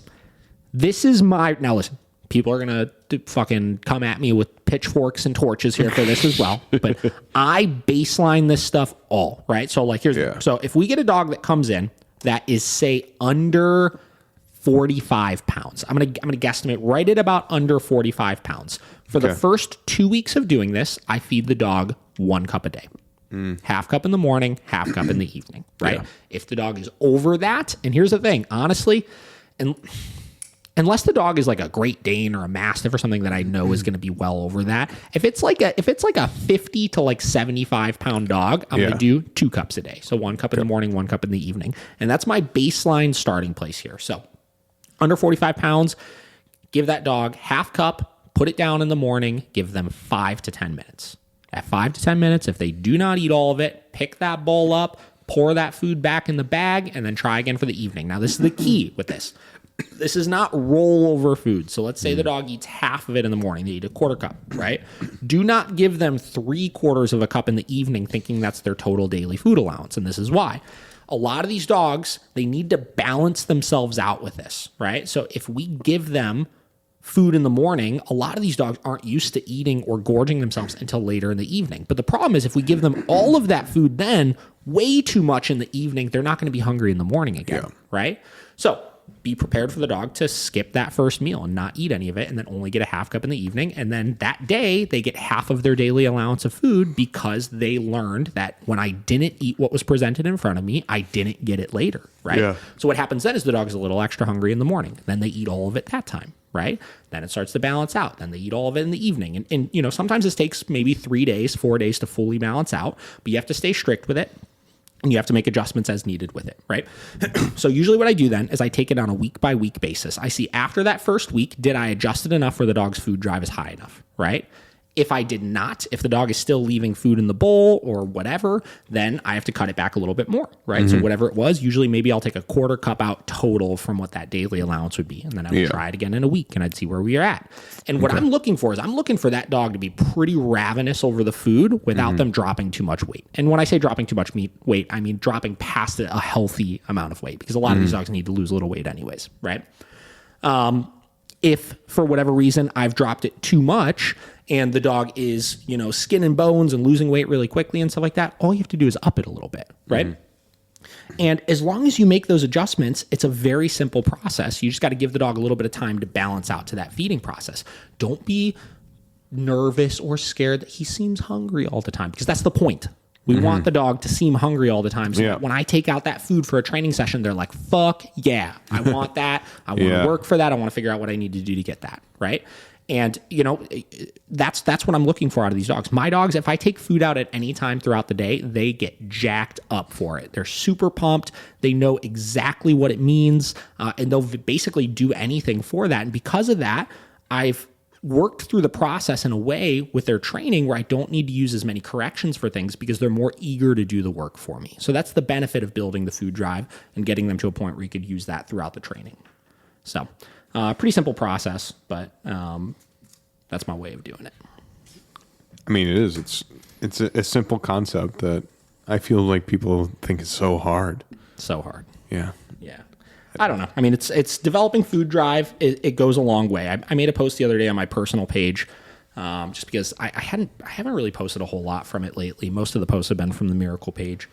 now listen, people are going to fucking come at me with pitchforks and torches here for this as well. But I baseline this stuff all, right? So so if we get a dog that comes in that is, say, under 45 pounds, I'm going to guesstimate right at about under 45 pounds. For the first 2 weeks of doing this, I feed the dog 1 cup a day. Half cup in the morning, half cup in the evening, right? Yeah. If the dog is over that, and here's the thing, honestly, unless the dog is like a Great Dane or a Mastiff or something that I know is going to be well over that. If it's like a 50 to 75 pound dog, I'm going to do 2 cups a day. So 1 cup in the morning, 1 cup in the evening. And that's my baseline starting place here. So under 45 pounds, give that dog half cup, put it down in the morning, give them 5 to 10 minutes. At 5 to 10 minutes, if they do not eat all of it, pick that bowl up, pour that food back in the bag, and then try again for the evening. Now, this is the key with this. This is not rollover food. So let's say the dog eats half of it in the morning. They eat a 1/4 cup, right? Do not give them 3/4 of a cup in the evening thinking that's their total daily food allowance. And this is why. A lot of these dogs, they need to balance themselves out with this, right? So if we give them food in the morning, a lot of these dogs aren't used to eating or gorging themselves until later in the evening. But the problem is if we give them all of that food then, way too much in the evening, they're not going to be hungry in the morning again, right? So be prepared for the dog to skip that first meal and not eat any of it and then only get a half cup in the evening. And then that day, they get half of their daily allowance of food because they learned that when I didn't eat what was presented in front of me, I didn't get it later, right? Yeah. So what happens then is the dog's a little extra hungry in the morning. Then they eat all of it that time, right? Then it starts to balance out. Then they eat all of it in the evening. And sometimes this takes maybe 3 days, 4 days to fully balance out, but you have to stay strict with it. And you have to make adjustments as needed with it, right? So usually what I do then is I take it on a week-by-week basis. I see after that first week, did I adjust it enough where the dog's food drive is high enough, right? If I did not, if the dog is still leaving food in the bowl or whatever, then I have to cut it back a little bit more, right? So whatever it was, usually maybe I'll take a quarter cup out total from what that daily allowance would be. And then I would try it again in a week and I'd see where we are at. And what I'm looking for is I'm looking for that dog to be pretty ravenous over the food without them dropping too much weight. And when I say dropping too much weight, I mean dropping past a healthy amount of weight, because a lot of these dogs need to lose a little weight anyways, right? If for whatever reason I've dropped it too much and the dog is, skin and bones and losing weight really quickly and stuff like that, all you have to do is up it a little bit, right? And as long as you make those adjustments, it's a very simple process. You just got to give the dog a little bit of time to balance out to that feeding process. Don't be nervous or scared that he seems hungry all the time, because that's the point. We want the dog to seem hungry all the time. So that when I take out that food for a training session, they're like, fuck yeah, I want that. I want to work for that. I want to figure out what I need to do to get that, right? And, that's what I'm looking for out of these dogs. My dogs, if I take food out at any time throughout the day, they get jacked up for it. They're super pumped. They know exactly what it means, and they'll basically do anything for that. And because of that, I've worked through the process in a way with their training where I don't need to use as many corrections for things, because they're more eager to do the work for me. So that's the benefit of building the food drive and getting them to a point where you could use that throughout the training. So pretty simple process, but that's my way of doing it. I mean, it is. It's a simple concept that I feel like people think is so hard. So hard. Yeah. Yeah. I don't know. I mean, it's developing food drive. It goes a long way. I made a post the other day on my personal page, just because I haven't really posted a whole lot from it lately. Most of the posts have been from the Miracle page,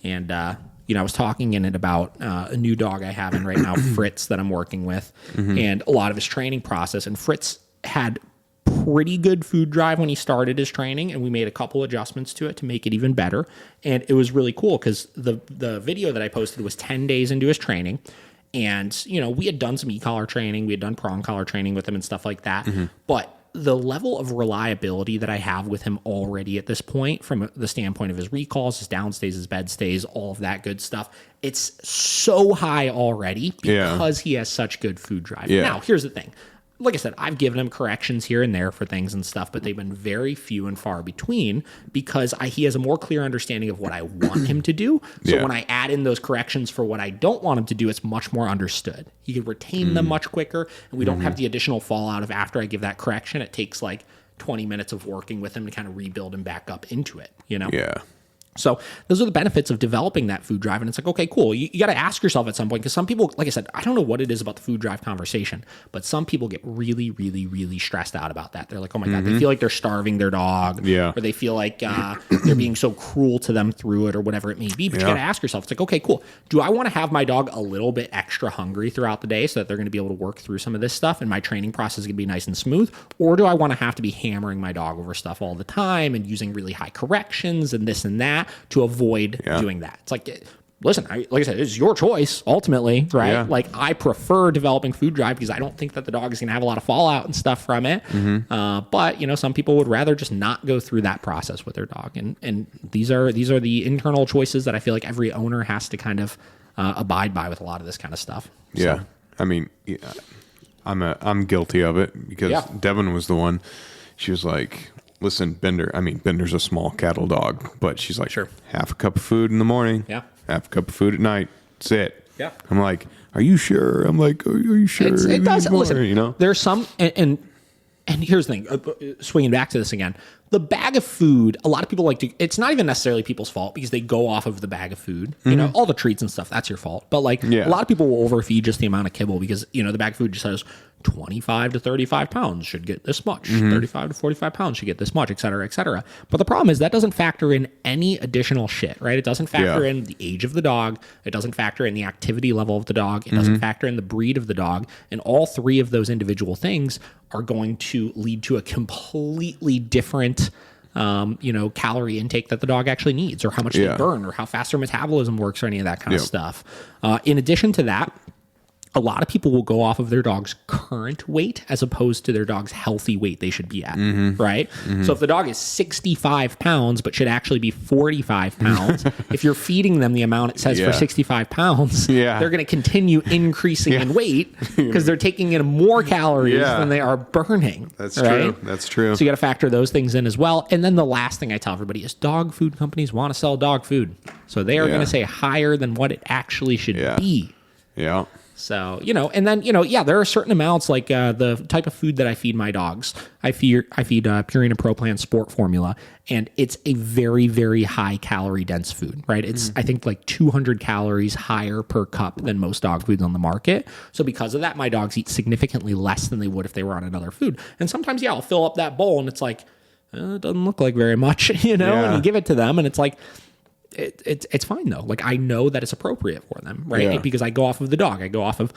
and I was talking in it about a new dog I have in right now, Fritz, that I'm working with, and a lot of his training process. And Fritz had pretty good food drive when he started his training, and we made a couple adjustments to it to make it even better. And it was really cool because the video that I posted was 10 days into his training. And, we had done some e-collar training. We had done prong collar training with him and stuff like that. But the level of reliability that I have with him already at this point, from the standpoint of his recalls, his downstays, his bed stays, all of that good stuff, it's so high already because he has such good food drive. Now, here's the thing. Like I said, I've given him corrections here and there for things and stuff, but they've been very few and far between, because he has a more clear understanding of what I want him to do. So when I add in those corrections for what I don't want him to do, it's much more understood. He can retain them much quicker, and we don't have the additional fallout of after I give that correction, it takes like 20 minutes of working with him to kind of rebuild him back up into it, Yeah. So those are the benefits of developing that food drive. And it's like, okay, cool. You got to ask yourself at some point, because some people, like I said, I don't know what it is about the food drive conversation, but some people get really, really, really stressed out about that. They're like, oh my God, they feel like they're starving their dog, or they feel like they're being so cruel to them through it, or whatever it may be. But you got to ask yourself, it's like, okay, cool. Do I want to have my dog a little bit extra hungry throughout the day so that they're going to be able to work through some of this stuff and my training process is going to be nice and smooth? Or do I want to have to be hammering my dog over stuff all the time and using really high corrections and this and that to avoid doing that? It's like, listen, like I said, it's your choice ultimately, right? Yeah. Like, I prefer developing food drive because I don't think that the dog is going to have a lot of fallout and stuff from it. But some people would rather just not go through that process with their dog, and these are the internal choices that I feel like every owner has to kind of abide by with a lot of this kind of stuff. Yeah, so. I mean, I'm guilty of it, because Devin was the one. She was like, listen, Bender's a small cattle dog, but she's like, sure, half a cup of food in the morning, half a cup of food at night. That's it. Yeah. I'm like, are you sure? I'm like, are you sure? It does. Listen, there's some, and here's the thing, swinging back to this again, the bag of food, a lot of people like to, it's not even necessarily people's fault because they go off of the bag of food, all the treats and stuff, that's your fault. But a lot of people will overfeed just the amount of kibble because, the bag of food just says 25 to 35 pounds should get this much, 35 to 45 pounds should get this much, et cetera, et cetera. But the problem is that doesn't factor in any additional shit, right? It doesn't factor in the age of the dog. It doesn't factor in the activity level of the dog. It doesn't factor in the breed of the dog. And all three of those individual things are going to lead to a completely different calorie intake that the dog actually needs, or how much they burn, or how fast their metabolism works, or any of that kind of stuff. In addition to that, a lot of people will go off of their dog's current weight as opposed to their dog's healthy weight they should be at, right? So if the dog is 65 pounds but should actually be 45 pounds, if you're feeding them the amount it says for 65 pounds, they're going to continue increasing in weight because they're taking in more calories than they are burning. That's true. That's true. So you got to factor those things in as well. And then the last thing I tell everybody is dog food companies want to sell dog food. So they are going to say higher than what it actually should be. Yeah. So, and then, there are certain amounts like the type of food that I feed my dogs. I feed Purina Pro Plan Sport Formula, and it's a very, very high calorie dense food, right? It's, I think, like 200 calories higher per cup than most dog foods on the market. So because of that, my dogs eat significantly less than they would if they were on another food. And sometimes, I'll fill up that bowl and it's like, it doesn't look like very much, and you give it to them and it's like, it's fine though. Like I know that it's appropriate for them, right? Because I go off of the dog. I go off of,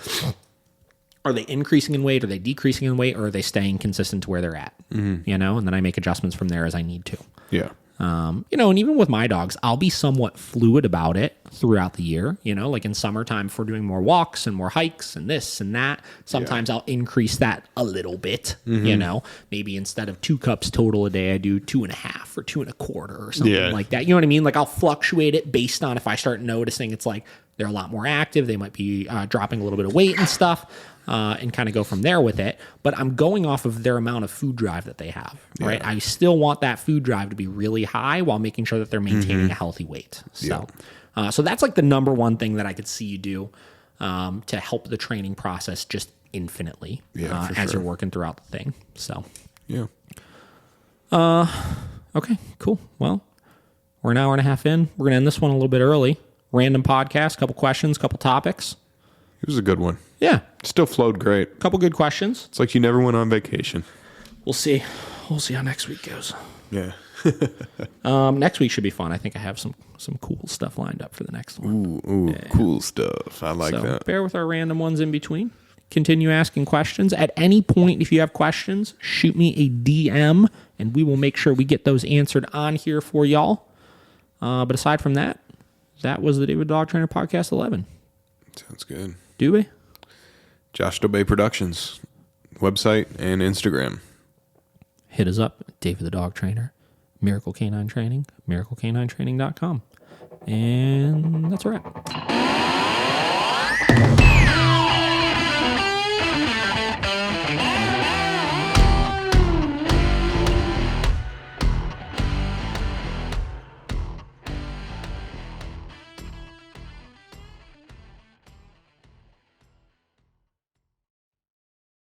are they increasing in weight? Are they decreasing in weight? Or are they staying consistent to where they're at? And then I make adjustments from there as I need to. Yeah. And even with my dogs, I'll be somewhat fluid about it throughout the year. Like in summertime, if we're doing more walks and more hikes and this and that, sometimes I'll increase that a little bit. Maybe instead of 2 cups total a day, I do 2.5 or 2.25 or something like that. You know what I mean? Like I'll fluctuate it based on if I start noticing it's like they're a lot more active, they might be dropping a little bit of weight and stuff. And kind of go from there with it. But I'm going off of their amount of food drive that they have, right? I still want that food drive to be really high while making sure that they're maintaining a healthy weight. So, so that's like the number one thing that I could see you do to help the training process just infinitely as you're working throughout the thing. So, okay, cool. Well, we're an hour and a half in. We're going to end this one a little bit early. Random podcast, couple questions, couple topics. It was a good one. Yeah. Still flowed great. Couple good questions. It's like you never went on vacation. We'll see. We'll see how next week goes. Yeah. Next week should be fun. I think I have some cool stuff lined up for the next one. Cool stuff. I like that. Bear with our random ones in between. Continue asking questions. At any point, if you have questions, shoot me a DM, and we will make sure we get those answered on here for y'all. But aside from that, that was the David Dog Trainer Podcast 11. Sounds good. Do we? Josh Dobay Productions, website and Instagram. Hit us up, David the Dog Trainer, Miracle Canine Training, miraclecaninetraining.com. And that's a wrap.